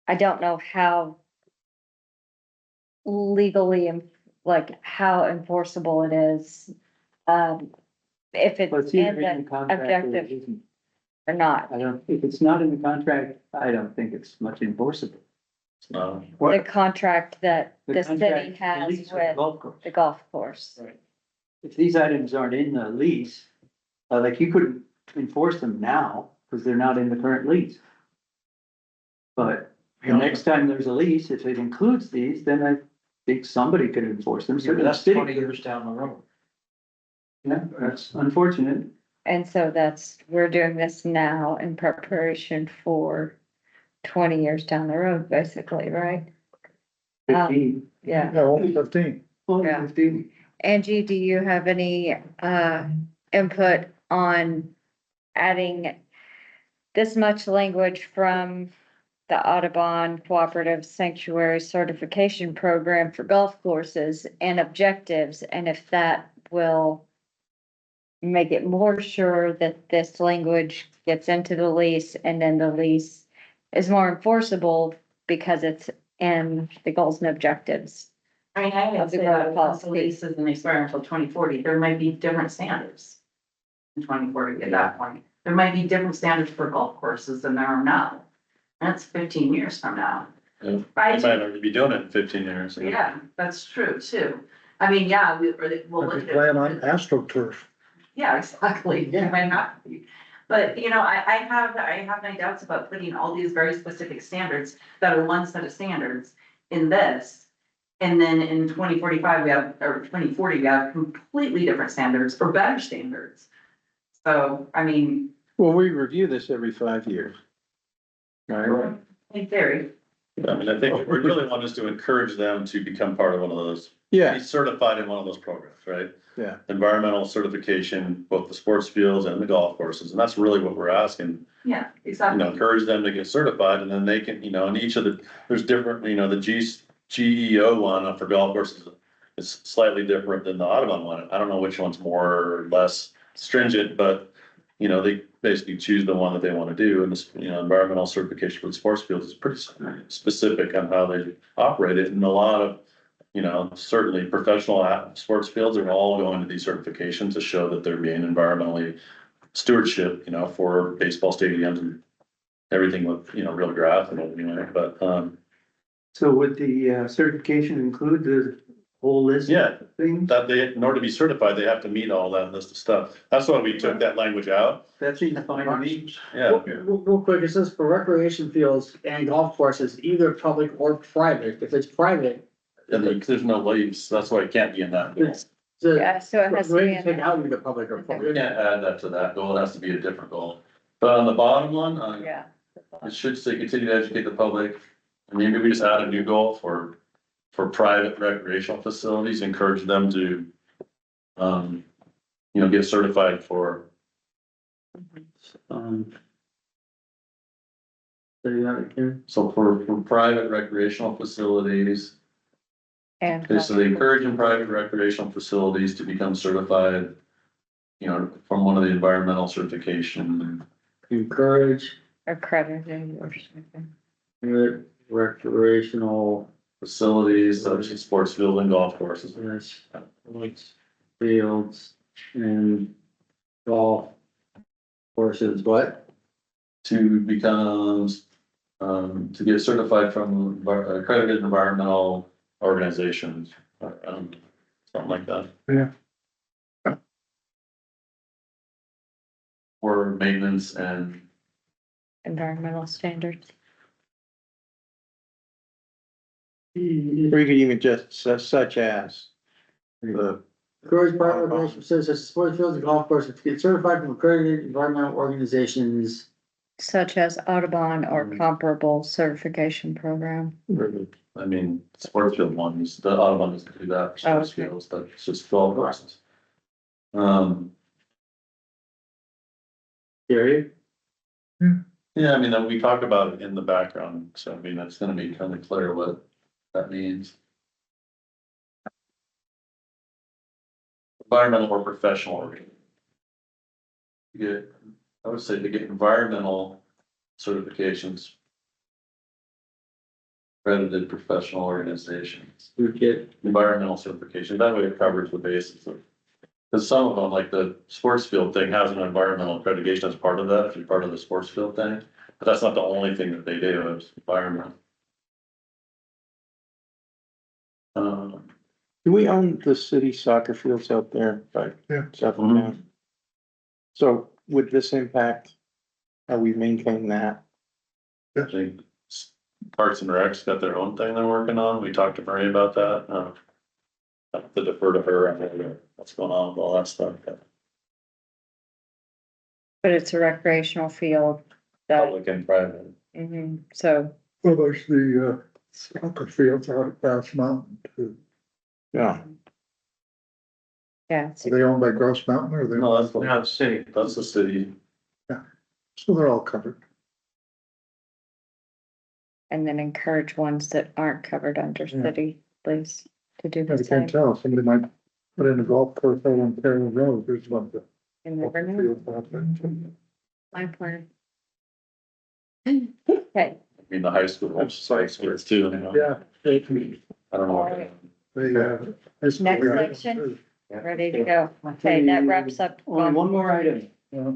I don't know how legally, like how enforceable it is. If it's But it's in either in the the contract or it objective isn't. or not. I don't, if it's not in the contract, I don't think it's much enforceable. The contract that the city contract has lease the with golf course. the golf course. If these items aren't in the lease, like you couldn't enforce them now, because they're not in the current lease. But the next time there's a lease, if it includes these, then I think somebody could enforce them. Yeah, but Certainly the that's city 20 could. years down the road. Yeah, that's unfortunate. And so we're doing this now in preparation for 20 years down the road, basically, right? 15. Yeah. Yeah, only 15. Only Yeah. 15. Angie, do you have any, input on adding this much language from the Audubon Cooperative Sanctuary Certification Program for golf courses and objectives, and if that will make it more sure that this language gets into the lease and then the lease is more enforceable because it's in the goals and objectives? I mean, I would Of the say growth that once the policy. lease isn't expire until 2040, there might be different standards. In 2040 at that point, there might be different standards for golf courses than there are now. That's 15 years from now. Yeah. They Right? might already be doing it in 15 years. Yeah, that's true too. I mean, yeah, we'll If look you at plan on it. AstroTurf. Yeah, exactly. It might not be. But, you know, I have my doubts about putting all these very specific standards that are one set of standards in this. And then in 2045, or 2040, we have completely different standards or better standards. So, I mean, Well, we review this every 5 years. Right? in theory, I mean, I think what we really want is to encourage them to become part of one of those, Yeah, be certified in one of those programs, right? yeah. Environmental certification, both the sports fields and the golf courses, and that's really what we're asking. yeah, You exactly. know, encourage them to get certified, and then they can, you know, in each of the, there's different, you know, the GEO one for golf courses is slightly different than the Audubon one. I don't know which one's more or less stringent, but, you know, they basically choose the one that they want to do, and this, you know, environmental certification for the sports fields is pretty specific on how they operate it, and a lot of, you know, certainly professional sports fields are all going to these certifications to show that they're being environmentally stewardship, you know, for baseball stadiums and everything with, you know, real grass and everything, but, So would the certification include the whole list yeah, of things? that they, in order to be certified, they have to meet all that list of stuff. That's why we took that language out. That seems fine to me. Yeah, Real quick, it says for recreation fields and golf courses, either public or private. If it's private, and there's no leaves. That's why it can't be in that. it's the. Yeah, so it has to We're be gonna in take there. out either public or We private. can't add that to that goal. It has to be a different goal. But on the bottom one, Yeah. it should say continue to educate the public. And maybe we just add a new goal for private recreational facilities, encourage them to, you know, get certified for, Say that again. so for private recreational facilities. And. Okay, so they encourage in private recreational facilities to become certified, you know, from one of the environmental certification. Encourage Accredited or something. recreational, Facilities such as sports field and golf courses. yes, fields and golf courses, what? To become To get certified from accredited environmental organizations, something like that. Yeah. For maintenance and Environmental standards. Or you could even just such as the, Encourage private organizations such as sports fields and golf courses to get certified from accredited environmental organizations. Such as Audubon or comparable certification program. I mean, sports field ones, the Audubon doesn't do that for sports okay. fields, that's just golf courses. Period. Yeah, I mean, then we talk about it in the background, so I mean, that's gonna be kind of clear what that means. Environmental or professional organization. I would say to get environmental certifications. Accredited professional organizations, We get, environmental certification, that way it covers the basis of. Cause some of them, like the sports field thing has an environmental accreditation as part of that, if you're part of the sports field thing, but that's not the only thing that they do, it's environment. do we own the city soccer fields out there by Yeah. South of town? So would this impact how we maintain that? I think Parks and Rec's got their own thing they're working on, we talked to Marie about that, I have to defer to her, I don't know what's going on with all that stuff, But it's a recreational field. That, public and private. so, Well, there's the, soccer fields out at Bass Mountain too. Yeah. yeah, Are they owned by Gross Mountain or are they? No, that's, No, the city. that's the city, So they're all covered. and then encourage ones that aren't covered under Yeah. city, please, to do I the can't same. tell, somebody might put in a golf course out on Carroll Road, there's one. that- You never know. fields out there, too. My plan. Okay, I mean, the high school, high schools too, you know? Yeah. I don't know. what they- They, Next section. ready to go. Okay, that wraps up. Only one more item. Yeah.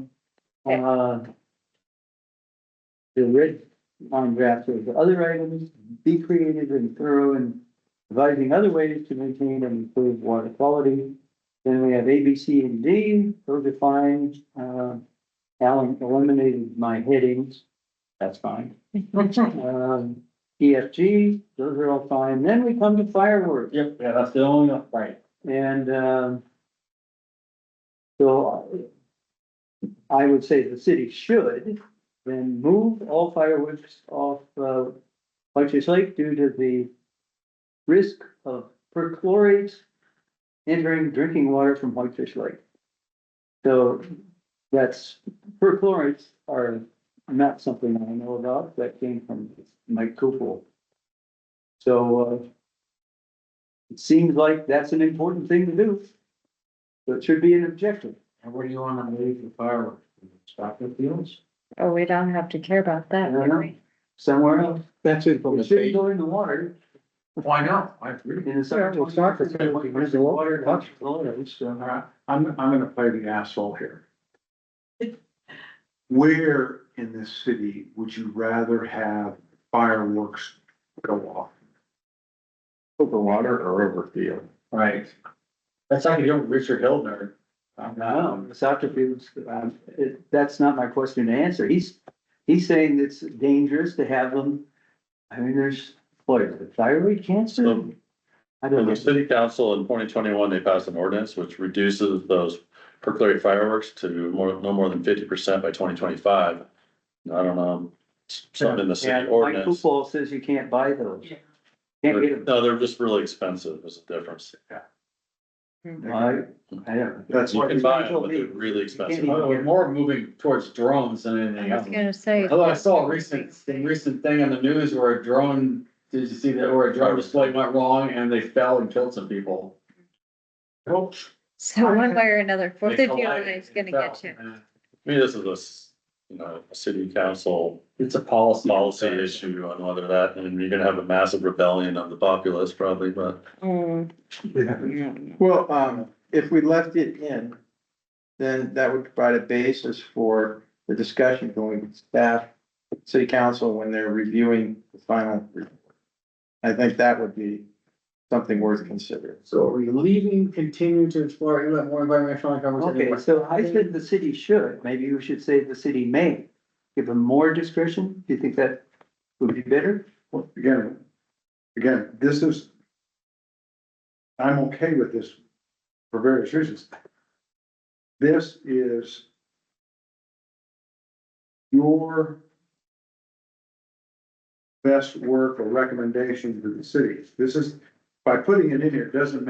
The red line graph says the other items, be creative and thorough in devising other ways to maintain and improve water quality. Then we have A, B, C, and D, those are fine. Alan eliminated my headings, that's fine. E, F, G, those are all fine. Then we come to fireworks. yep, yeah, that's the only, right. And, so I would say the city should then move all fireworks off, Whitefish Lake due to the risk of perchlorates entering drinking water from Whitefish Lake. So that's, perchlorates are not something I know about, that came from Mike Kupel. So, it seems like that's an important thing to do. So it should be an objective. And where do you wanna leave the fireworks? Stop the fields? Oh, we don't have to care about that, I don't do know. we? Somewhere else. That's It shouldn't implementation. go in the water. Why not? I agree. In the summer. Yeah, well, soccer field, you use the water, Water, Florida, so. I'm gonna play the asshole here. Where in this city would you rather have fireworks go off? Over water or over field? Right. That's like, you know, Richard Hildner. No, the soccer fields, that's not my question to answer. He's saying it's dangerous to have them. I mean, there's, what is it, thyroid cancer? So, I don't in know. the city council in 2021, they passed an ordinance which reduces those perchlorate fireworks to no more than 50% by 2025. I don't know, something in the city And Mike ordinance. Kupel says you can't buy those. Can't get them. No, they're just really expensive, is the difference. I don't know. That's You what can buy them, but they're really You expensive. can't We're more moving towards drones than anything I was else. gonna say. Although I saw a recent thing on the news where a drone, did you see that, where a drone display went wrong and they fell and killed some people? So one way or another, Fourth They of July collided is gonna and get fell. you. I mean, this is a city council It's a policy. issue on whether that, and you're gonna have a massive rebellion of the populace probably, but. Well, if we left it in, then that would provide a basis for the discussion going with staff city council when they're reviewing the final report. I think that would be something worth considering. So are we leaving, continue to explore inlet more environmental conversation? Okay, so I said the city should, maybe you should say the city may, give them more discretion, do you think that would be better? Well, again, this is. I'm okay with this for various reasons. This is your best work or recommendation to the city. This is, by putting it in here, doesn't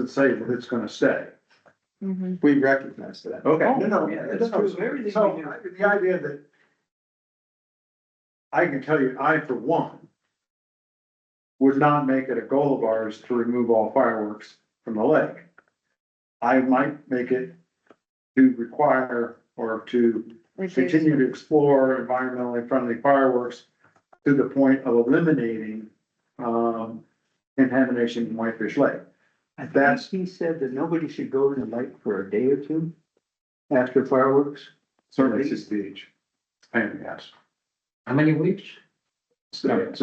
say that it's gonna stay. Mhm. We recognize that. Okay. Oh, No, yeah, no, that's no, true. Everything so, we do. the idea that I can tell you, I, for one, would not make it a goal of ours to remove all fireworks from the lake. I might make it to require or to Reduce. continue to explore environmentally friendly fireworks to the point of eliminating, contamination in Whitefish Lake. I think That's- he said that nobody should go to the lake for a day or two after fireworks. Certainly it's the beach, pain in the ass. How many weeks? So it's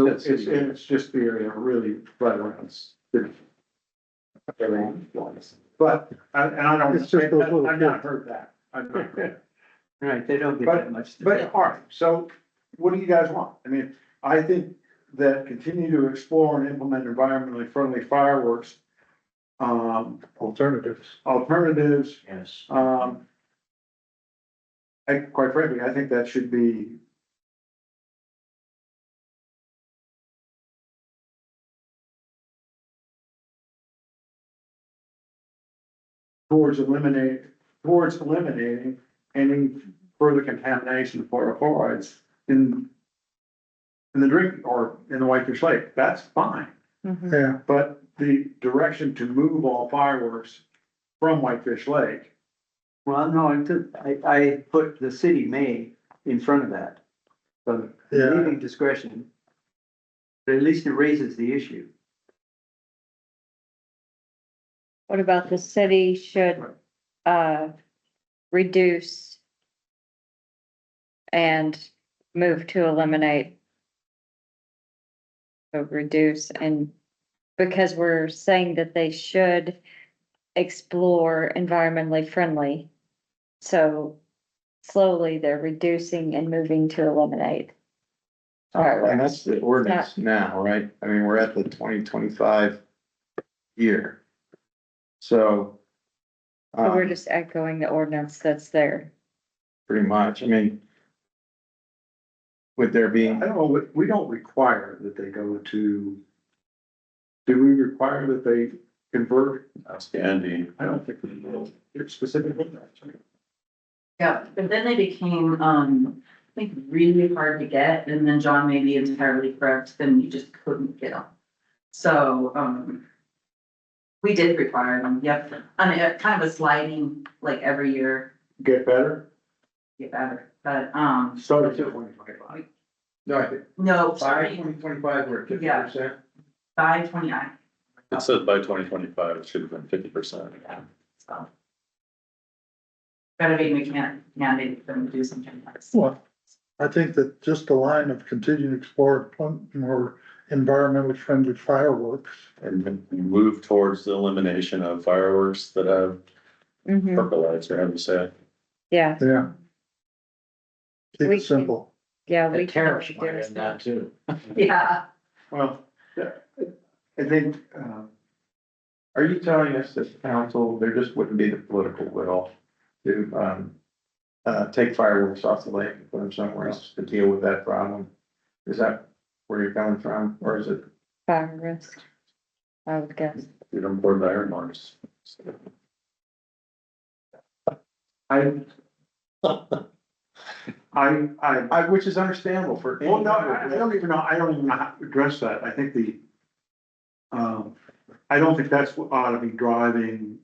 just the area really right around. But, and I don't, It's just those little I've not kids. heard that. I've not heard that. Right, they don't get that much. But, all right, so what do you guys want? I mean, I think that continue to explore and implement environmentally friendly fireworks. Alternatives. Alternatives, Yes. quite frankly, I think that should be. Towards eliminating any further contamination of fluorides in the drink or in the Whitefish Lake. That's fine. Mhm. Yeah, But the direction to move all fireworks from Whitefish Lake, Well, no, I put the city may in front of that. So Yeah. leaving discretion. But at least it raises the issue. What about the city should, reduce and move to eliminate? So reduce and, because we're saying that they should explore environmentally friendly. So slowly they're reducing and moving to eliminate. And that's the ordinance now, right? I mean, we're at the 2025 year. So. So we're um, just echoing the ordinance that's there. Pretty much, I mean. Would there be, I don't know, we don't require that they go to. Do we require that they convert? That's Andy. I don't think we will. It's specifically. Yeah, but then they became, I think really hard to get, and then John may be entirely correct, then you just couldn't get them. So, we did require them, yep, I mean, kind of a sliding, like every year, Get better, get better, but, start at 2025. no, I think no, by sorry, 2025, we're at 50%. by 29, It said by 2025, it should have been 50%. yeah, so. Gotta be mandate them to do something else. well, I think that just the line of continue to explore more environmentally friendly fireworks. And then move towards the elimination of fireworks that have Mhm. purple lights, or how do you say it? Yeah, Yeah. Keep We it simple. yeah, The we can tariffs only might do have is that too. Yeah, Well, yeah, I think, Are you telling us that council, there just wouldn't be the political will to, take fireworks off the lake and put them somewhere else to deal with that problem? Is that where you're coming from, or is it? fire risk. I would guess. You don't board the iron marks. which is understandable for. Well, no, I don't even know how to address that. I think I don't think that's what ought to be driving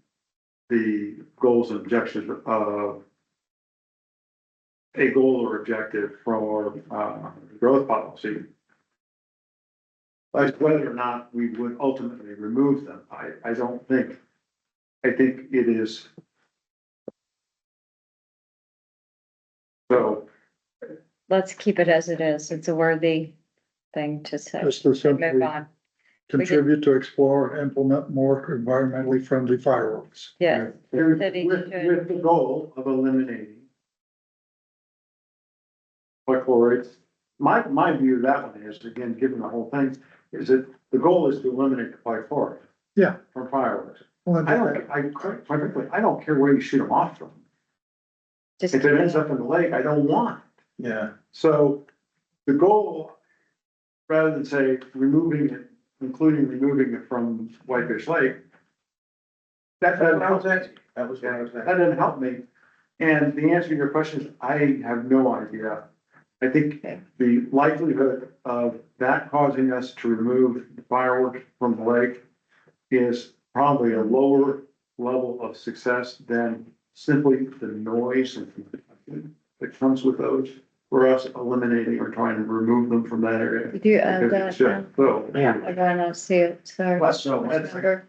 the goals and objectives of a goal or objective for, growth policy. Like whether or not we would ultimately remove them, I don't think, I think it is. So, let's keep it as it is. It's a worthy thing to say. Just to Move simply on. contribute to explore, and implement more environmentally friendly fireworks. Yes. With, City should- with the goal of eliminating perchlorates. My view of that one is, again, given the whole thing, is that the goal is to eliminate the perchlorate. Yeah. From fireworks. Well, Quite frankly, I don't care where you shoot them off from. Just If it ends up in the lake, I don't want it. Yeah, So the goal, rather than say removing it, including removing it from Whitefish Lake. That doesn't help, that that was what I was. doesn't help me. And the answer to your question is, I have no idea. I think the likelihood of that causing us to remove fireworks from the lake is probably a lower level of success than simply the noise that comes with those, for us eliminating or trying to remove them from that area. Did you add Because that? it's just so, I gotta see it, sorry.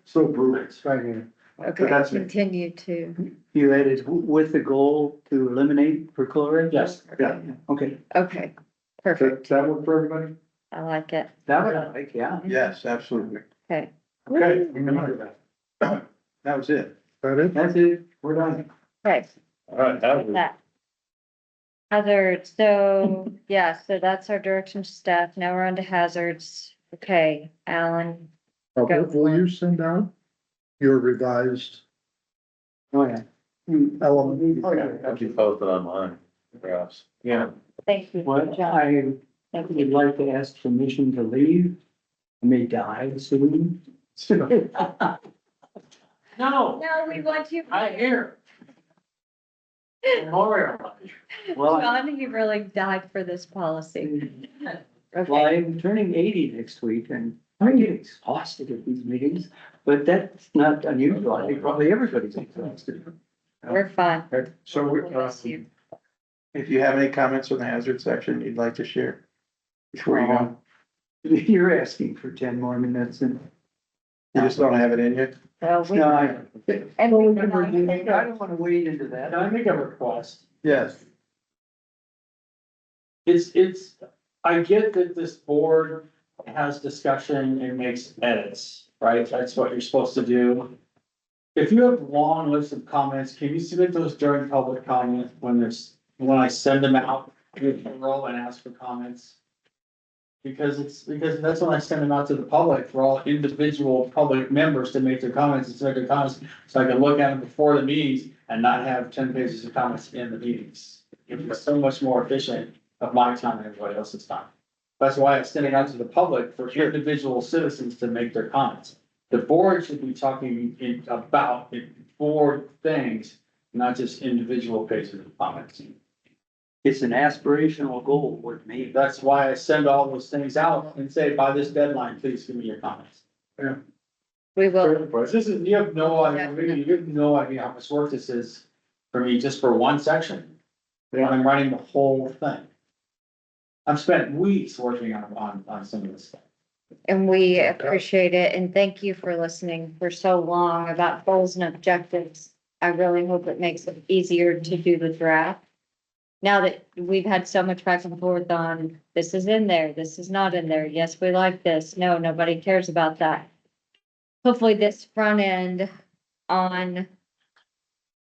so brutal. It's right here. Okay, that's me. continue to, You added with the goal to eliminate perchlorate? Yes, yeah. Okay, okay, Does perfect. that work for everybody? I like it. that would I like, yeah. Yes, absolutely. Okay. Okay. we can do that. That was it. That it? That's it. We're done. Okay, All right, that with was, that. Hazards, so, yeah, so that's our direction to staff. Now we're on to hazards. Okay, Alan, Go. Will you send out your revised Oh, yeah. element? I'll keep posted online, perhaps. Yeah. thank you, Well, John. I Thank would you. like to ask permission to leave. I may die soon. No, No, we want you. I hear. Memorial. Well, John, he really died for this policy. well, Okay, I'm turning 80 next week and I get exhausted at these meetings, but that's not unusual. I think probably everybody's exhausted. we're fine. So We'll miss you. If you have any comments on the hazard section you'd like to share before you go, You're asking for 10 more minutes and. you just don't have it in you? Well, we, No, I and we can don't want to wade into that. Can I make a request? Yes. It's, I get that this board has discussion and makes edits, right? That's what you're supposed to do. If you have long lists of comments, can you submit those during public comment when I send them out to the roll and ask for comments? Because that's when I send them out to the public, for all individual public members to make their comments and submit their comments. So I can look at them before the meetings and not have 10 pages of comments in the meetings. It's so much more efficient of my time and everybody else's time. That's why I send it out to the public for individual citizens to make their comments. The board should be talking about four things, not just individual pages of comments. It's an aspirational goal with me. That's why I send all those things out and say, by this deadline, please give me your comments. we will, This is, you have no idea, you have no idea how much work this is for me, just for one section. When I'm writing the whole thing. I've spent weeks working on some of this stuff. and we appreciate it, and thank you for listening for so long about goals and objectives. I really hope it makes it easier to do the draft. Now that we've had so much back and forth on, this is in there, this is not in there, yes, we like this, no, nobody cares about that. Hopefully this front end on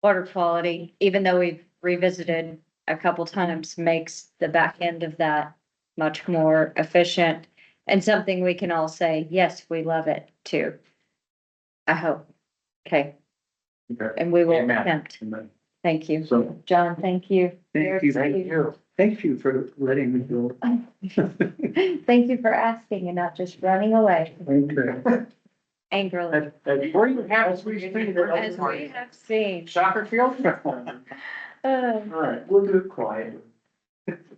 water quality, even though we've revisited a couple times, makes the back end of that much more efficient and something we can all say, yes, we love it too. I hope. Okay. Okay. And we will Amen. attempt. Thank you. So, John, thank you. Thank you. Thank you for letting me go. Thank you for asking and not just running away Okay. angrily, Where you have. As we speak, as we have seen. Soccer field? Uh, all right, we'll do it quietly.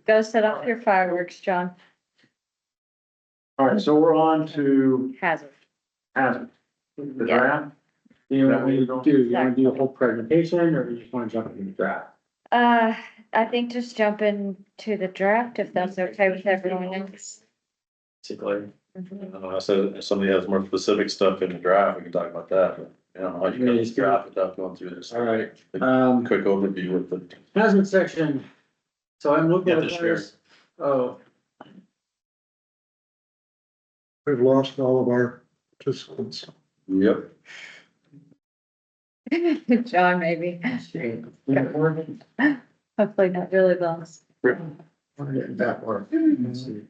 Go set off your fireworks, John. All right, so we're on to Hazard. hazard. The Yeah. draft. You know, what you do, you wanna do a whole presentation, or you just wanna jump into the draft? I think just jump into the draft if that's okay with everyone else. Basically. So if somebody has more specific stuff in the draft, we can talk about that, but, you know, you can just draft without going through this. All right, Quick overview with the. hazard section. So I'm looking Yeah, at the share. this Oh, We've lost all of our participants. Yep. John, maybe. Hopefully not really lost. we're getting that work. Let's see.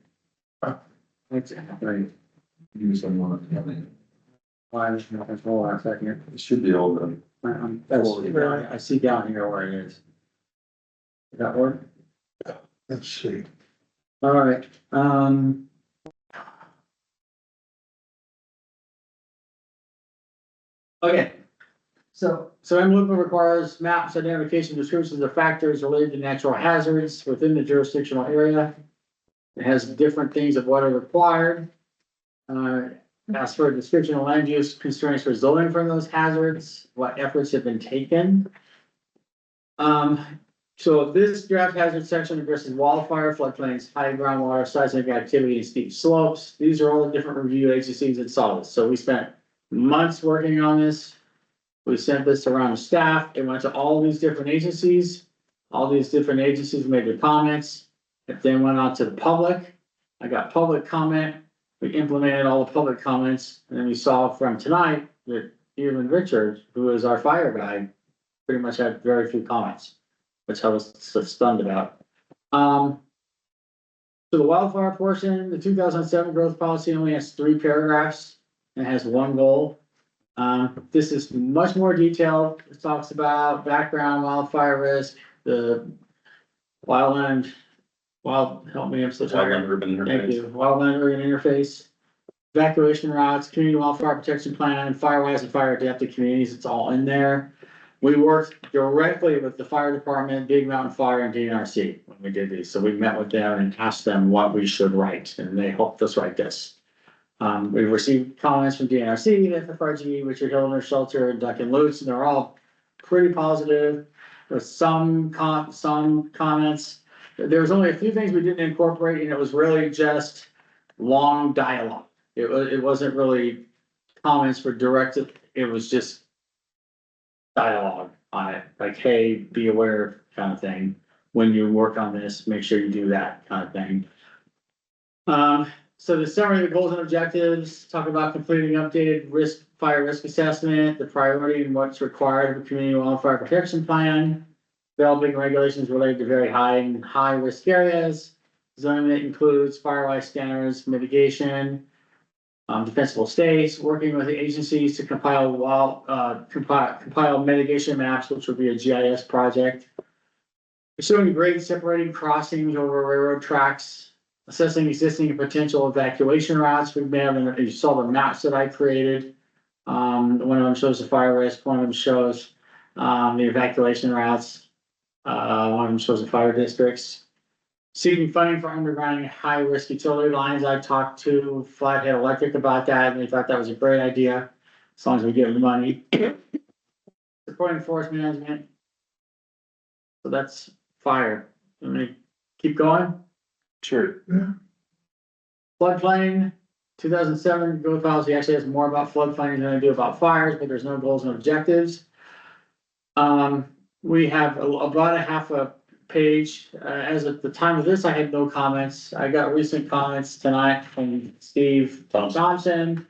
Right. Use someone. Why is not control on a second? It should be all done. That's, I see down here where it is. Does that work? Let's see. All right, okay. So MLUPA requires maps, identification, descriptions of factors related to natural hazards within the jurisdictional area. It has different things of what are required. As for a description of land use constraints resulting from those hazards, what efforts have been taken. So this draft hazard section addresses wildfire, floodplains, high groundwater, seismic activity, and steep slopes. These are all the different review agencies that saw this. So we spent months working on this. We sent this around the staff. It went to all these different agencies. All these different agencies made their comments. It then went out to the public. I got public comment. We implemented all the public comments. And then we saw from tonight that even Richard, who is our fire guy, pretty much had very few comments, which I was so stunned about. So the wildfire portion, the 2007 growth policy only has 3 paragraphs and has 1 goal. This is much more detailed. It talks about background wildfire risk, the wildland, help me, I'm so tired. Wildland urban Thank interface. you. Wildland urban interface, evacuation routes, community wildfire protection plan, firewise and fire adapted communities. It's all in there. We worked directly with the fire department, Big Mountain Fire, and DNRC when we did these. So we met with them and asked them what we should write, and they helped us write this. We received comments from DNRC, FFRG, Richard Hillner, Shelter, and Duncan Lutz, and they're all pretty positive. With some comments. There was only a few things we didn't incorporate, and it was really just long dialogue. It wasn't really comments for directed, it was just dialogue on it, like, hey, be aware kind of thing. When you work on this, make sure you do that kind of thing. So the summary of the goals and objectives, talk about completing updated fire risk assessment, the priority and what's required of a community wildfire protection plan. Developing regulations related to very high risk areas. Zoning that includes firewise standards, mitigation. Defensible states, working with the agencies to compile mitigation maps, which will be a GIS project. Pursuing grade separating crossings over railroad tracks, assessing existing and potential evacuation routes. We have, and you saw the maps that I created. One of them shows the fire risk, one of them shows the evacuation routes. One of them shows the fire districts. Seeking funding for undergrounding high risk utility lines. I talked to Flathead Electric about that, and they thought that was a great idea, as long as we give them the money. Supporting forest management. So that's fire. Let me keep going. Sure. Floodplain, 2007 growth policy actually has more about floodplain than I do about fires, but there's no goals and objectives. We have about a half a page. As at the time of this, I had no comments. I got recent comments tonight from Steve Thompson.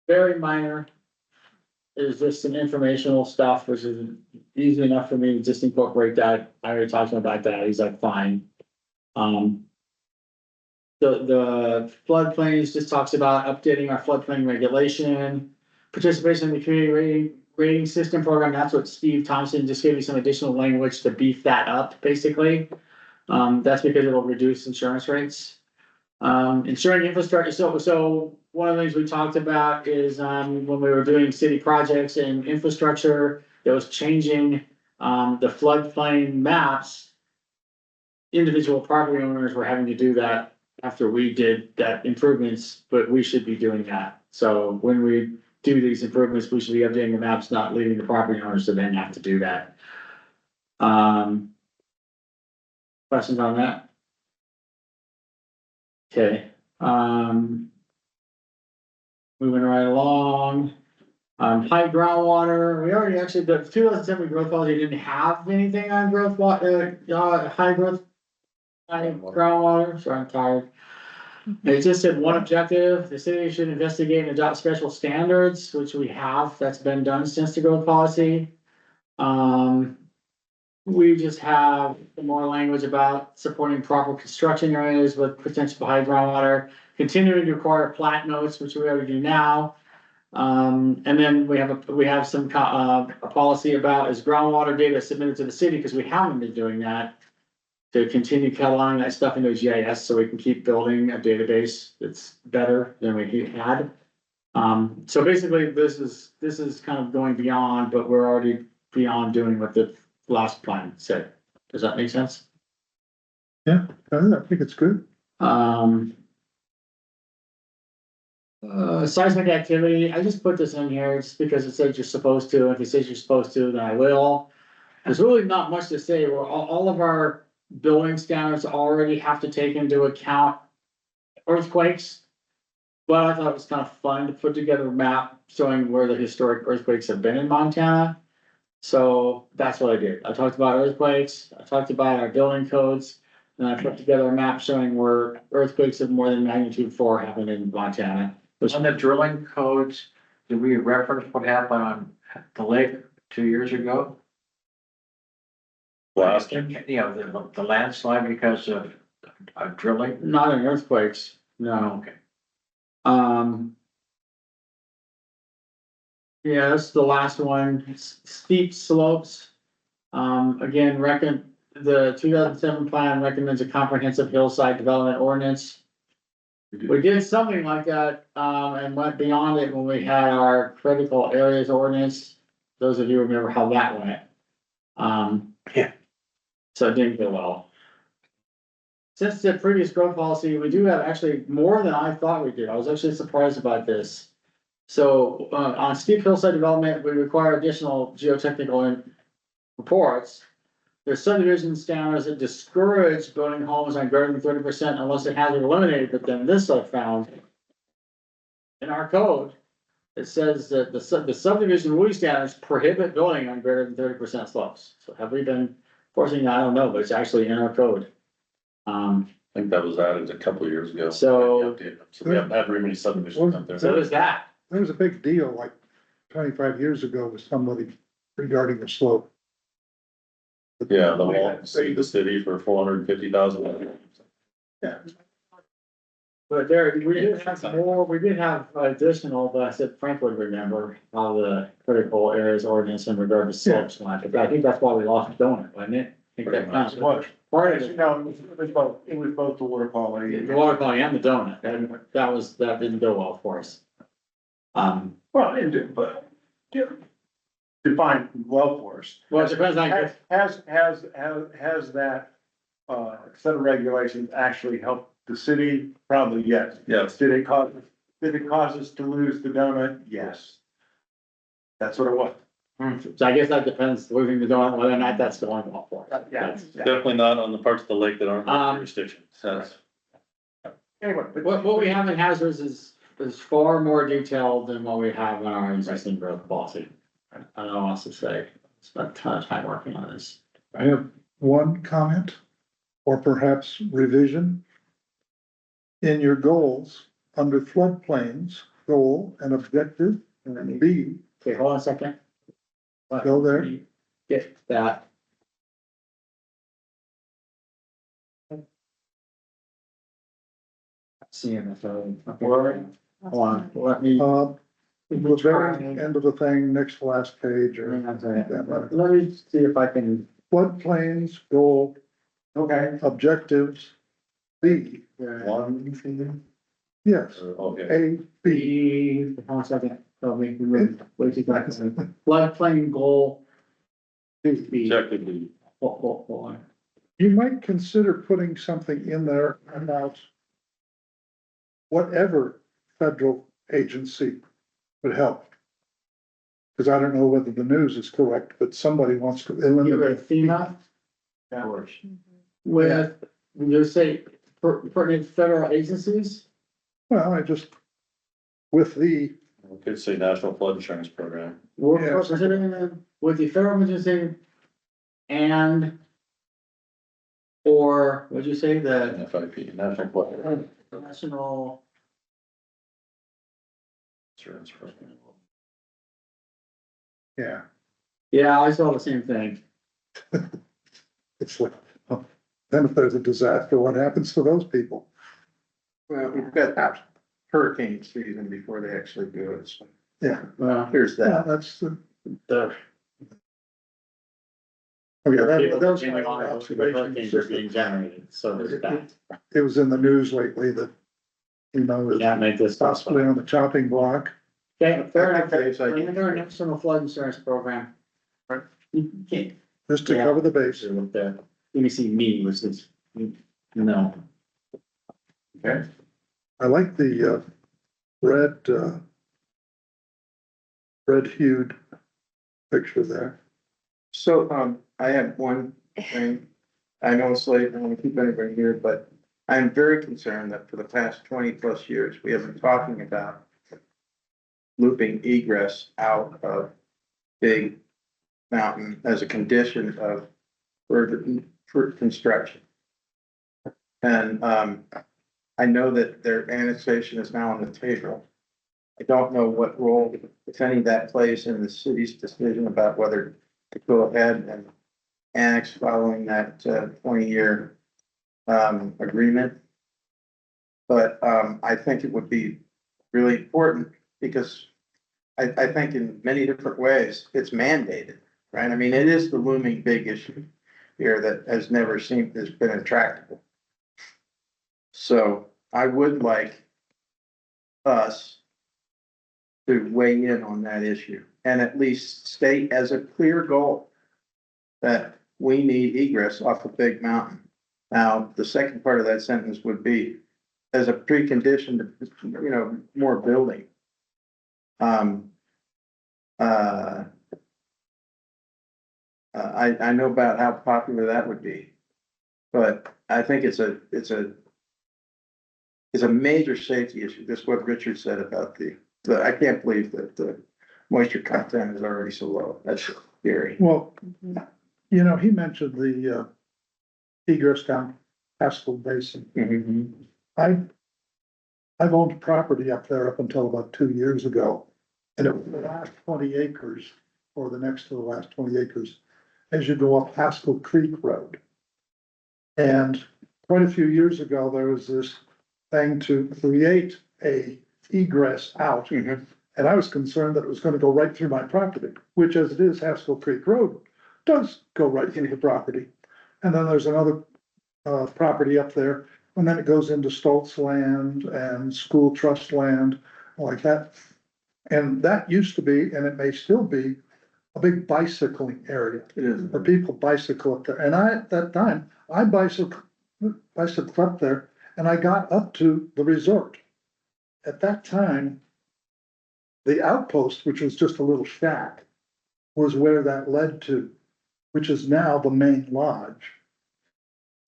Very minor. It's just some informational stuff, which is easy enough for me to just incorporate that. I already talked to him about that. He's like, fine. The floodplains just talks about updating our floodplain regulation, participation in the community rating system program. That's what Steve Thompson just gave me some additional language to beef that up, basically. That's because it'll reduce insurance rates. Ensuring infrastructure. So one of the things we talked about is when we were doing city projects and infrastructure, it was changing the floodplain maps. Individual property owners were having to do that after we did that improvements, but we should be doing that. So when we do these improvements, we should be updating the maps, not leaving the property owners to then have to do that. Questions on that? Okay. Moving right along. High groundwater, we already actually, the 2007 growth policy didn't have anything on growth water, high growth Groundwater, sorry, I'm tired. It just said one objective, the city should investigate and adopt special standards, which we have, that's been done since the growth policy. We just have more language about supporting proper construction areas with potential high groundwater, continuing to require plat notes, which we already do now. And then we have some, a policy about is groundwater data submitted to the city, because we haven't been doing that. To continue cataloging that stuff into GIS, so we can keep building a database that's better than we had. So basically, this is kind of going beyond, but we're already beyond doing what the last plan said. Does that make sense? I think it's good. Seismic activity, I just put this in here just because it says you're supposed to. If it says you're supposed to, then I will. There's really not much to say. We're all of our building standards already have to take into account earthquakes. But I thought it was kind of fun to put together a map showing where the historic earthquakes have been in Montana. So that's what I did. I talked about earthquakes, I talked about our building codes, and I put together a map showing where earthquakes of more than magnitude 4 happened in Montana. On the drilling codes, did we reference what happened on the lake 2 years ago? Last, You know, the landslide because of drilling? Not in earthquakes, no. Okay. Yeah, that's the last one, steep slopes. Again, the 2007 plan recommends a comprehensive hillside development ordinance. We did something like that, and went beyond it when we had our critical areas ordinance. Those of you remember how that went. Yeah. So it didn't go well. Since the previous growth policy, we do have actually more than I thought we did. I was actually surprised about this. So, on steep hillside development, we require additional geotechnical reports. There's subdivision standards that discourage building homes on greater than 30% unless it has been eliminated, but then this I found. In our code, it says that the subdivision ruling standards prohibit building on greater than 30% slopes. So have we been forcing that? I don't know, but it's actually in our code. I think that was added a couple of years ago. So- So we haven't had very many subdivisions up there. So there's that. There was a big deal like 25 years ago with somebody regarding the slope. Yeah, the wall, the city for $450,000. Yeah. But there, we did have some more, we did have additional, but I said Frank would remember how the critical areas ordinance in regard to slopes went. But I think that's why we lost Donut, wasn't it? I think that kind of was part of it. No, it was both the water quality. The water quality and the donut, that didn't go well for us. Well, it did, but, yeah, defined well for us. Well, it depends on, Has that, set of regulations actually helped the city? Probably, yes. Yes. Did it cause us to lose the donut? Yes. That's what it was. so I guess that depends, losing the donut, whether or not that's going well for us. Yeah. Definitely not on the parts of the lake that aren't Um, jurisdiction. That's, Anyway. What we have in hazards is far more detailed than what we have in our existing growth policy. I don't know what else to say, spent a ton of time working on this. I have one comment, or perhaps revision. In your goals, under floodplains, goal and objective, and then B, Okay, hold on a second. Go there. Get that. Seeing the phone. Hold on, let me. the very end of the thing, next to last page, or Let me see if I can. floodplains, goal, Okay. objectives, B, one, yes, okay. A, B. Hold on a second, let me remove, wait a second. Floodplain goal. B. Objectively, Hold on. You might consider putting something in there about whatever federal agency would help. Because I don't know whether the news is correct, but somebody wants to You're eliminate. a FEMA Yeah. with, you say, pertinent federal agencies? Well, with the, we could say National Flood Insurance Program. We're Yeah. representing them with the federal agency and or what'd you say, the NFIP, National Flood national, Insurance Program. Yeah, yeah, I saw the same thing. it's like, oh, then if there's a disaster, what happens to those people? Well, we've got hurricane season before they actually do it, so Yeah, Well, there's yeah, that. that's, the. oh yeah, that People was in my the line of the observation. hurricanes are being generated, so there's that. It was in the news lately that, you know, We it's can't make this possibly possible. on the chopping block. Okay, fair I enough, think Dave's idea- under our national flood insurance program. Right. You can't, Just to Yeah. cover the base. with the, let me see, me was this, no. Okay. I like the, red hued picture there. So, I have one thing. I know it's late, I don't wanna keep anybody here, but I'm very concerned that for the past 20+ years, we have been talking about looping egress out of Big Mountain as a condition of for construction. And, I know that their annexation is now on the table. I don't know what role, if any, that plays in the city's decision about whether to go ahead and annex following that 20-year agreement. But I think it would be really important because I think in many different ways, it's mandated, right? I mean, it is the looming big issue here that has never been intractable. So I would like us to weigh in on that issue and at least state as a clear goal that we need egress off of Big Mountain. Now, the second part of that sentence would be as a precondition to, you know, more building. I know about how popular that would be, but I think it's a major safety issue. This is what Richard said about I can't believe that the moisture content is already so low. That's scary. Well, you know, he mentioned the, egress down Haskell Basin. I've owned property up there up until about 2 years ago. And it was the last 20 acres, or the next to the last 20 acres, as you go up Haskell Creek Road. And quite a few years ago, there was this thing to create a egress out. And I was concerned that it was gonna go right through my property, which as it is, Haskell Creek Road does go right through the property. And then there's another, property up there, and then it goes into Stoltz land and school trust land, like that. And that used to be, and it may still be, a big bicycling area. It is. Where people bicycle up there, and at that time, I bicycled up there, and I got up to the resort. At that time, the outpost, which was just a little shack, was where that led to, which is now the main lodge.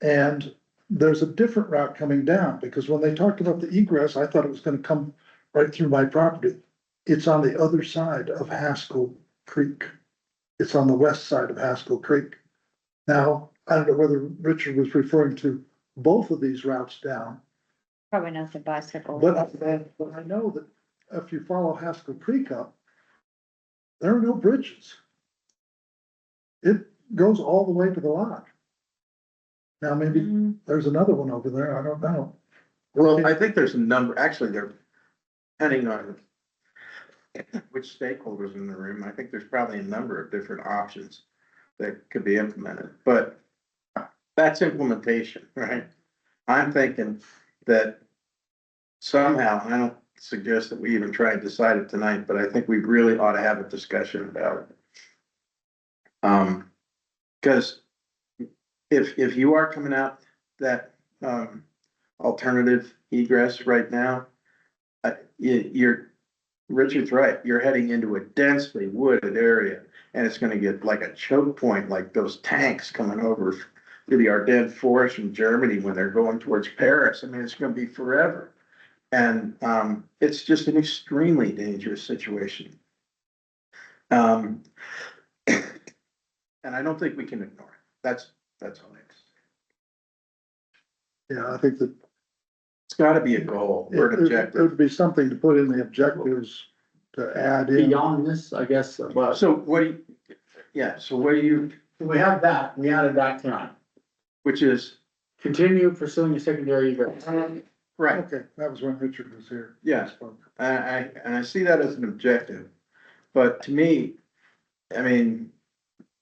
And there's a different route coming down, because when they talked about the egress, I thought it was gonna come right through my property. It's on the other side of Haskell Creek. It's on the west side of Haskell Creek. Now, I don't know whether Richard was referring to both of these routes down, Probably not the bicycle. but I know that if you follow Haskell Creek up, there are no bridges. It goes all the way to the lodge. Now, maybe Mm, there's another one over there, I don't know. Well, I think there's a number, actually, they're depending on which stakeholders in the room. I think there's probably a number of different options that could be implemented, but that's implementation, right? I'm thinking that somehow, I don't suggest that we even try and decide it tonight, but I think we really ought to have a discussion about it. Because if you are coming out that, alternative egress right now, Richard's right, you're heading into a densely wooded area, and it's gonna get like a choke point, like those tanks coming over through the Ardennes forest from Germany when they're going towards Paris. I mean, it's gonna be forever. And, it's just an extremely dangerous situation. And I don't think we can ignore it. That's all I have to say. Yeah, I think that It's gotta be a goal or an it objective. would be something to put in the objectives to add in. Beyond this, I guess, but So what do you, yeah, so what do you, we have that, we added that tonight. which is, Continue pursuing a secondary egress. right, Okay, that was when Richard was here. yeah, and I see that as an objective. But to me, I mean,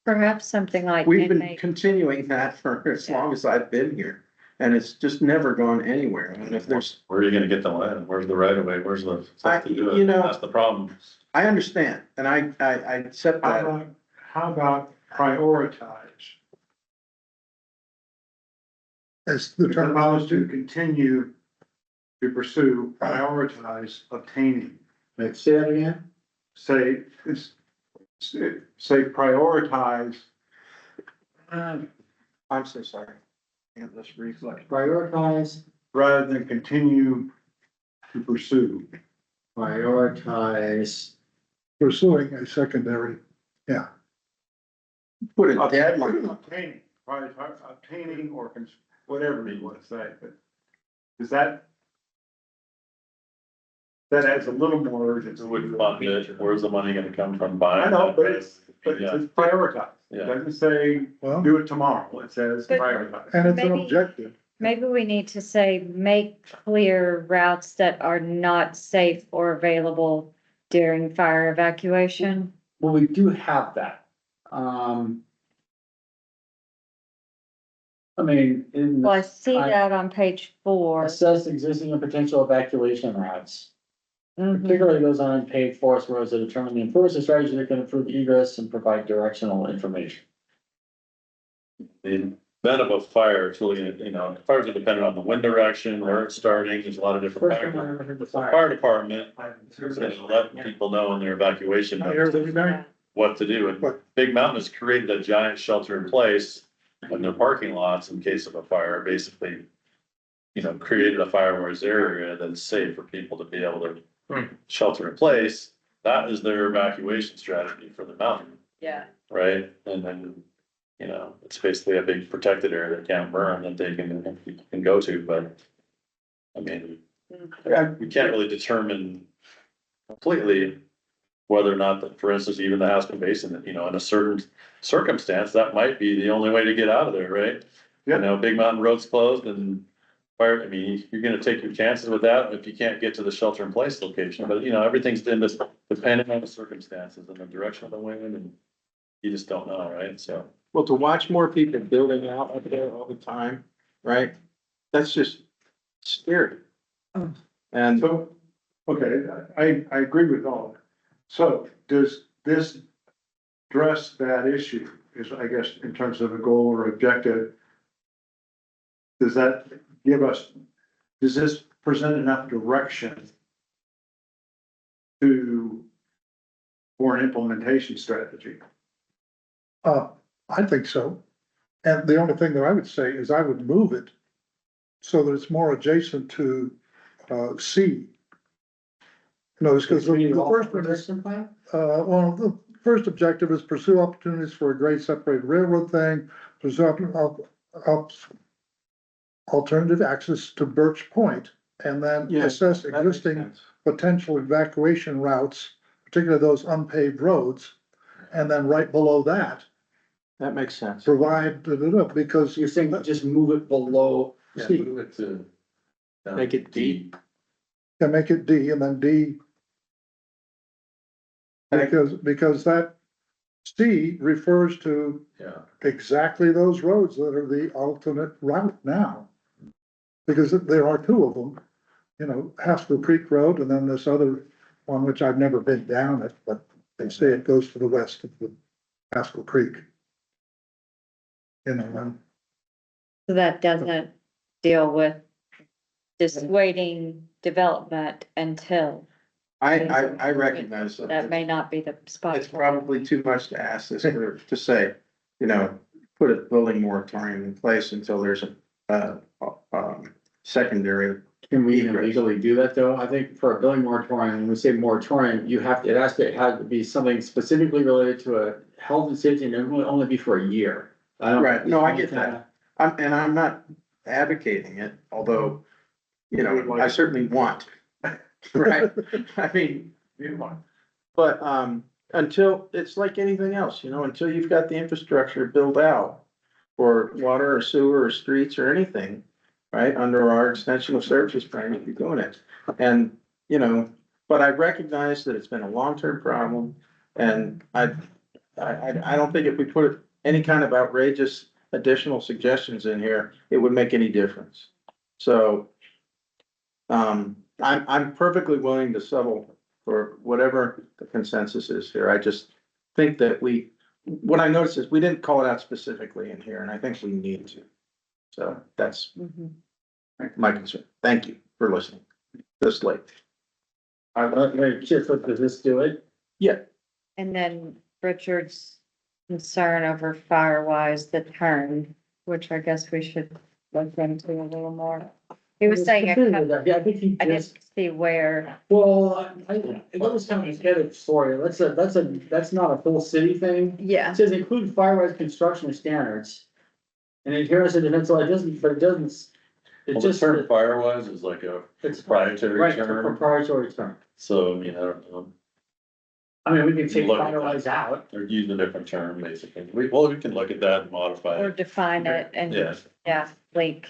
Perhaps something like. we've been inmate- continuing that for as long as I've been here. And it's just never gone anywhere. And if there's, Where are you gonna get the land? Where's the right of way? Where's the stuff to do you it? know- That's the problem. I understand, and I accept How that. about, how about prioritize? As the As term, opposed to continue to pursue, prioritize obtaining. Let's say that again. Say, say prioritize, I'm so sorry. Can't just reflect. Prioritize, rather than continue to pursue. prioritize. pursuing a secondary, yeah. Put a deadline. Obtaining, obtaining or whatever you want to say, but is that? That adds a little more urgency. Who would fund it? Where's the money gonna come from buying? I know, that? but it's Yeah. prioritized. It Yeah. doesn't say, Well, do it tomorrow, it says But- prioritize. and it's an Maybe- objective. Maybe we need to say, make clear routes that are not safe or available during fire evacuation. Well, we do have that. I mean, in Well, I the see that on page 4. assess existing and potential evacuation routes. Mhm. Particularly those on unpaved forest roads that determine the improvements of strategy that can improve egress and provide directional information. The event of a fire, it's really, you know, fires are dependent on the wind direction, where it's starting, there's a lot of different First time I factors. ever heard the The fire. fire department, is letting people know in their evacuation what to do, and What? Big Mountain has created a giant shelter in place in their parking lots in case of a fire, basically. You know, created a fire area that's safe for people to be able to shelter in place. That is their evacuation strategy for the mountain, Yeah. right? And then, you know, it's basically a big protected area that can't burn that they can go to, but. I mean, we can't really determine completely whether or not, that, for instance, even the Haskell Basin, you know, in a certain circumstance, that might be the only way to get out of there, right? Yeah. You know, Big Mountain Road's closed and fire, I mean, you're gonna take your chances with that if you can't get to the shelter in place location, but you know, everything's depending on the circumstances and the direction of the wind, and you just don't know, right? So. Well, to watch more people building out up there all the time, right? That's just scary. And So, okay, I agree with all of that. So does this address that issue, is I guess in terms of a goal or objective? Does that give us, does this present enough direction for an implementation strategy? I think so. And the only thing that I would say is I would move it so that it's more adjacent to, C. You know, because the first one is, well, the first objective is pursue opportunities for a grade separated railroad thing, pursue alternative access to Birch Point, and then Yeah, assess that makes existing sense. potential evacuation routes, particularly those unpaved roads. And then right below that, That makes sense. provide, because You're saying just move it below C. Move it to. Make it D. can make it D and then D. Because that C refers to Yeah. exactly those roads that are the alternate route now. Because there are two of them, you know, Haskell Creek Road and then this other one, which I've never been down it, but they say it goes to the west of the Haskell Creek. You know, So that doesn't deal with dissuading development until, I recognize that that. may not be the spot. It's probably too much to ask this group to say, you know, put a building moratorium in place until there's a, secondary. Can we even legally do that though? I think for a building moratorium, when we say moratorium, you have to, it has to be something specifically related to a health and safety and it will only be for a year. I don't. Right, no, I get that. I'm not advocating it, although, you know, I certainly want. Right, I mean, but, until, it's like anything else, you know, until you've got the infrastructure built out for water or sewer or streets or anything, right, under our extension of services plan, you're doing it. And, you know, but I recognize that it's been a long-term problem, and I don't think if we put any kind of outrageous additional suggestions in here, it would make any difference. So, I'm perfectly willing to settle for whatever the consensus is here. I just think that what I noticed is we didn't call it out specifically in here, and I think we need to. So that's Mhm. my concern. Thank you for listening this late. Just, does this do it? Yeah, And then Richard's concern over Firewise, the term, which I guess we should look into a little more. He was saying, Yeah, I think he I just, didn't see where, well, it was kind of a together story. That's not a full city thing. yeah, It says include Firewise construction standards. And then here I said, so it doesn't, but it doesn't, it Well, the just, term Firewise is like a it's proprietary right, it's a term, proprietary term. so, I mean, I don't know, I mean, we can take Look at that. Firewise out. they're using a different term, basically. We can look at that and modify or it, define it and, yeah. yeah, link.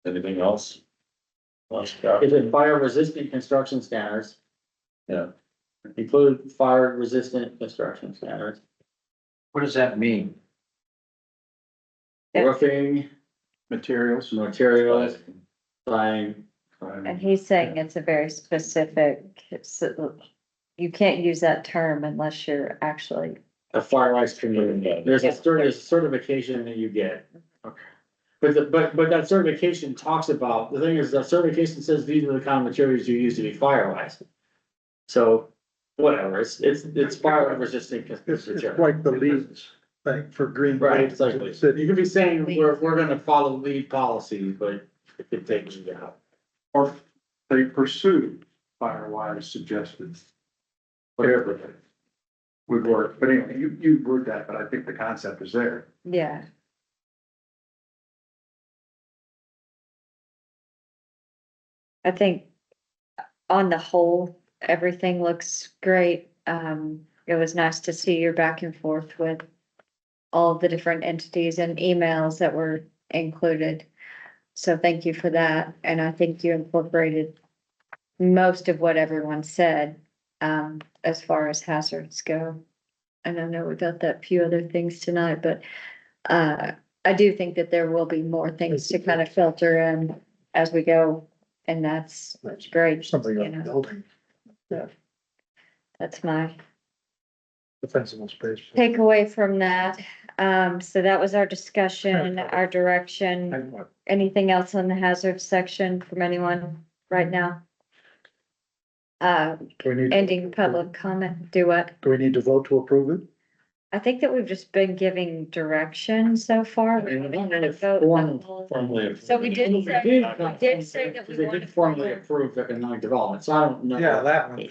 Anything else? Last Scott? Is it fire resistant construction standards? Yeah. Include fire resistant construction standards, What does that mean? Yeah. roofing, materials. materials, siding. And he's saying it's a very specific, you can't use that term unless you're actually, A Firewise community, there's a certification that you get. Okay. But that certification talks about, the thing is, that certification says these are the kind of materials you use to be Firewise. So, whatever, it's fire resistant. It's like the leads thing for green. Right, it's like, City. you could be saying, we're gonna follow lead policy, but it takes you out. Or they pursue Firewise suggested. Whatever. Would work, but anyway, you word that, but I think the concept is there. yeah. I think on the whole, everything looks great. It was nice to see your back and forth with all the different entities and emails that were included. So thank you for that. And I think you incorporated most of what everyone said, as far as hazards go. And I know we got that few other things tonight, but, I do think that there will be more things to kind of filter in as we go. And that's great, Something you on the know, building, that's my defensible space. takeaway from that. So that was our discussion, our direction. Anything else on the hazard section from anyone right now? Do we need, Ending public comment, do what? do we need to vote to approve it? I think that we've just been giving direction so far. We haven't had a vote on the whole- Formally. So we did say, we did say that we They wanted did to formally approve economic development, so I don't know. That one.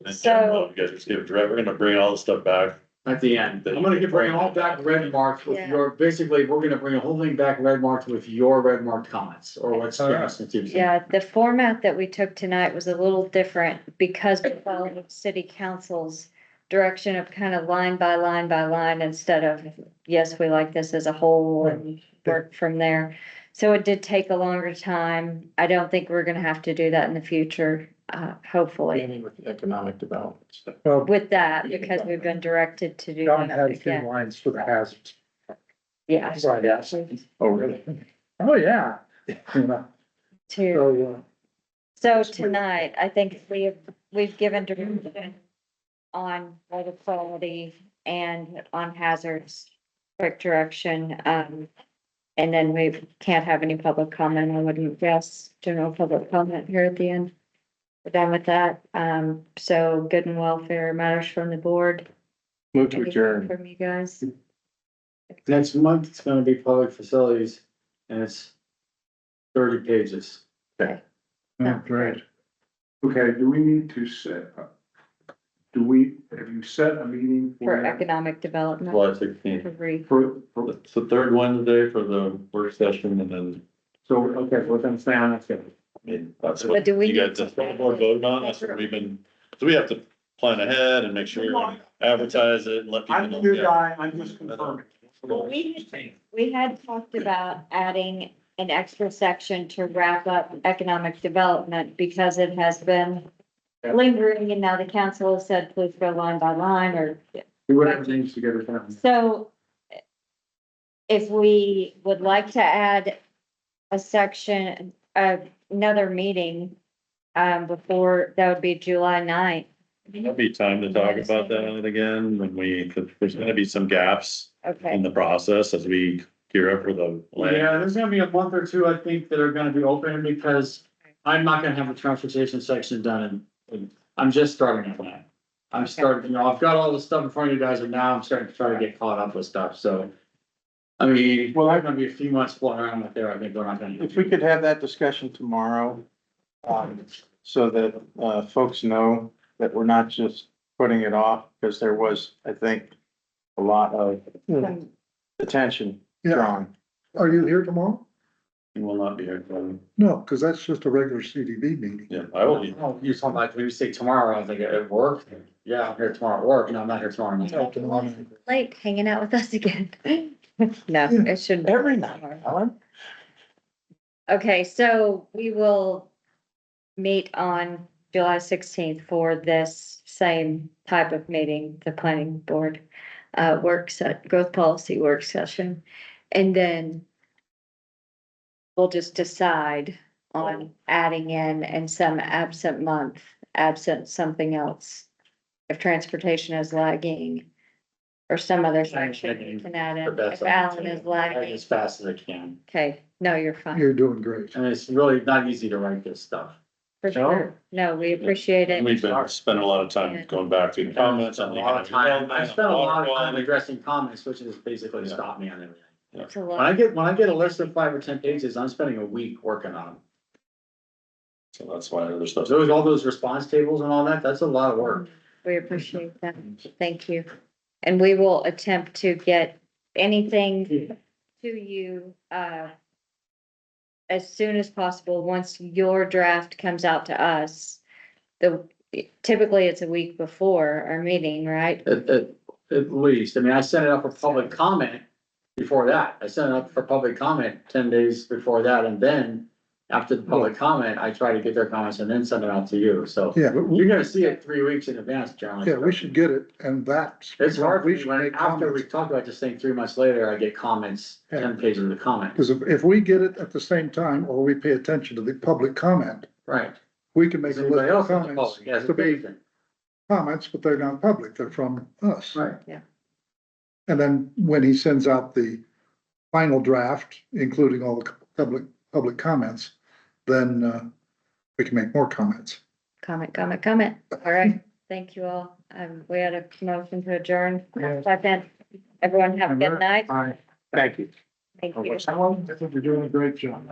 And So- general, you guys just give it direct, we're gonna bring all the stuff back. At the end, I'm gonna bring it all back red marked with Yeah. your, basically, we're gonna bring the whole thing back red marked with your red marked comments, or what's. Yeah, the format that we took tonight was a little different because we followed city council's direction of kind of line by line by line instead of, yes, we like this as a whole and work from there. So it did take a longer time. I don't think we're gonna have to do that in the future, hopefully Beginning with the economic development stuff. Well, with that, because we've been directed to do John that had a few again. lines for the hazards. Yeah, Right, yes. Oh, really? Oh, yeah. You know, to, so, so tonight, I think we've given direction on water quality and on hazards, quick direction, and then we can't have any public comment, I wouldn't guess, general public comment here at the end. We're done with that, so good and welfare matters from the board. Move to Anything adjourn. from you guys, Next month, it's gonna be public facilities, and it's 30 pages. yeah, great. Okay, do we need to say, do we have you set a meeting For for that? economic development. July 16th. Every- It's the third Wednesday for the work session and then, So, okay, what I'm saying, that's good. I mean, that's But what do we you need guys, to- that's what the board voted on, that's what we've been, so we have to plan ahead and make sure, advertise it and let people I'm know. the new yeah. guy, I'm just confirming. Well, we had talked about adding an extra section to wrap up economic development because it has been lingering and now the council has said, please go line by line or, Do whatever needs to get it done. so if we would like to add a section, another meeting, before, that would be July 9th. There'll be time to talk about that again, when there's gonna be some gaps in Okay, the process as we gear up for the land. Yeah, there's gonna be a month or two, I think, that are gonna be open because I'm not gonna have the transportation section done and I'm just starting on that. I'm starting, I've got all the stuff in front of you guys and now I'm starting to try to get caught up with stuff, so. I mean, well, I'm gonna be a few months floating around out there, I think we're not gonna. If we could have that discussion tomorrow, so that, folks know that we're not just putting it off, because there was, I think, a lot of attention Yeah, drawn. are you here tomorrow? You will not be here, No, because that's just a regular CDB meeting. yeah, I will be. Oh, you talking about, when you say tomorrow, I was like, at work? Yeah, I'm here tomorrow at work, no, I'm not here tomorrow night. late hanging out with us again. No, it shouldn't. Every night, Ellen. Okay, so we will meet on July 16th for this same type of meeting, the planning board growth policy work session. And then we'll just decide on adding in and some absent month, absent something else. If transportation is lagging or some other section you can add The in, best if I can Alan do. is lagging. As fast as I can. Okay, no, you're fine. You're doing great. And it's really not easy to write this stuff. For sure. No, we appreciate it. We've been spending a lot of time going back through the comments A on lot of time, I spent a lot of time the. addressing comments, which is basically Yeah. stopped me on everything. It's a When lot. I get a list of 5 or 10 pages, I'm spending a week working on them. So that's why other stuff. Those, all those response tables and all that, that's a lot of work. We appreciate that. Thank you. And we will attempt to get anything to you, as soon as possible, once your draft comes out to us. Typically, it's a week before our meeting, right? At least, I mean, I sent it up for public comment before that. I sent it up for public comment 10 days before that, and then after the public comment, I try to get their comments and then send it out to you, so. Yeah, but You're gonna see it 3 weeks in advance, John. yeah, we should get it and that's. It's hard for We me should when, make after we comments. talk about this thing 3 months later, I get comments, 10 pages of the comment. Because if we get it at the same time, or we pay attention to the public comment, Right. we can make Does a anybody list of else have comments public? Yes, to be comments, but they're not public, they're from us. Right. And then when he sends out the final draft, including all the public comments, then, we can make more comments. Comment. All right. Thank you all. We had a motion to adjourn. Second. Everyone have a good night. Thank you. Thank you. I think you're doing a great job.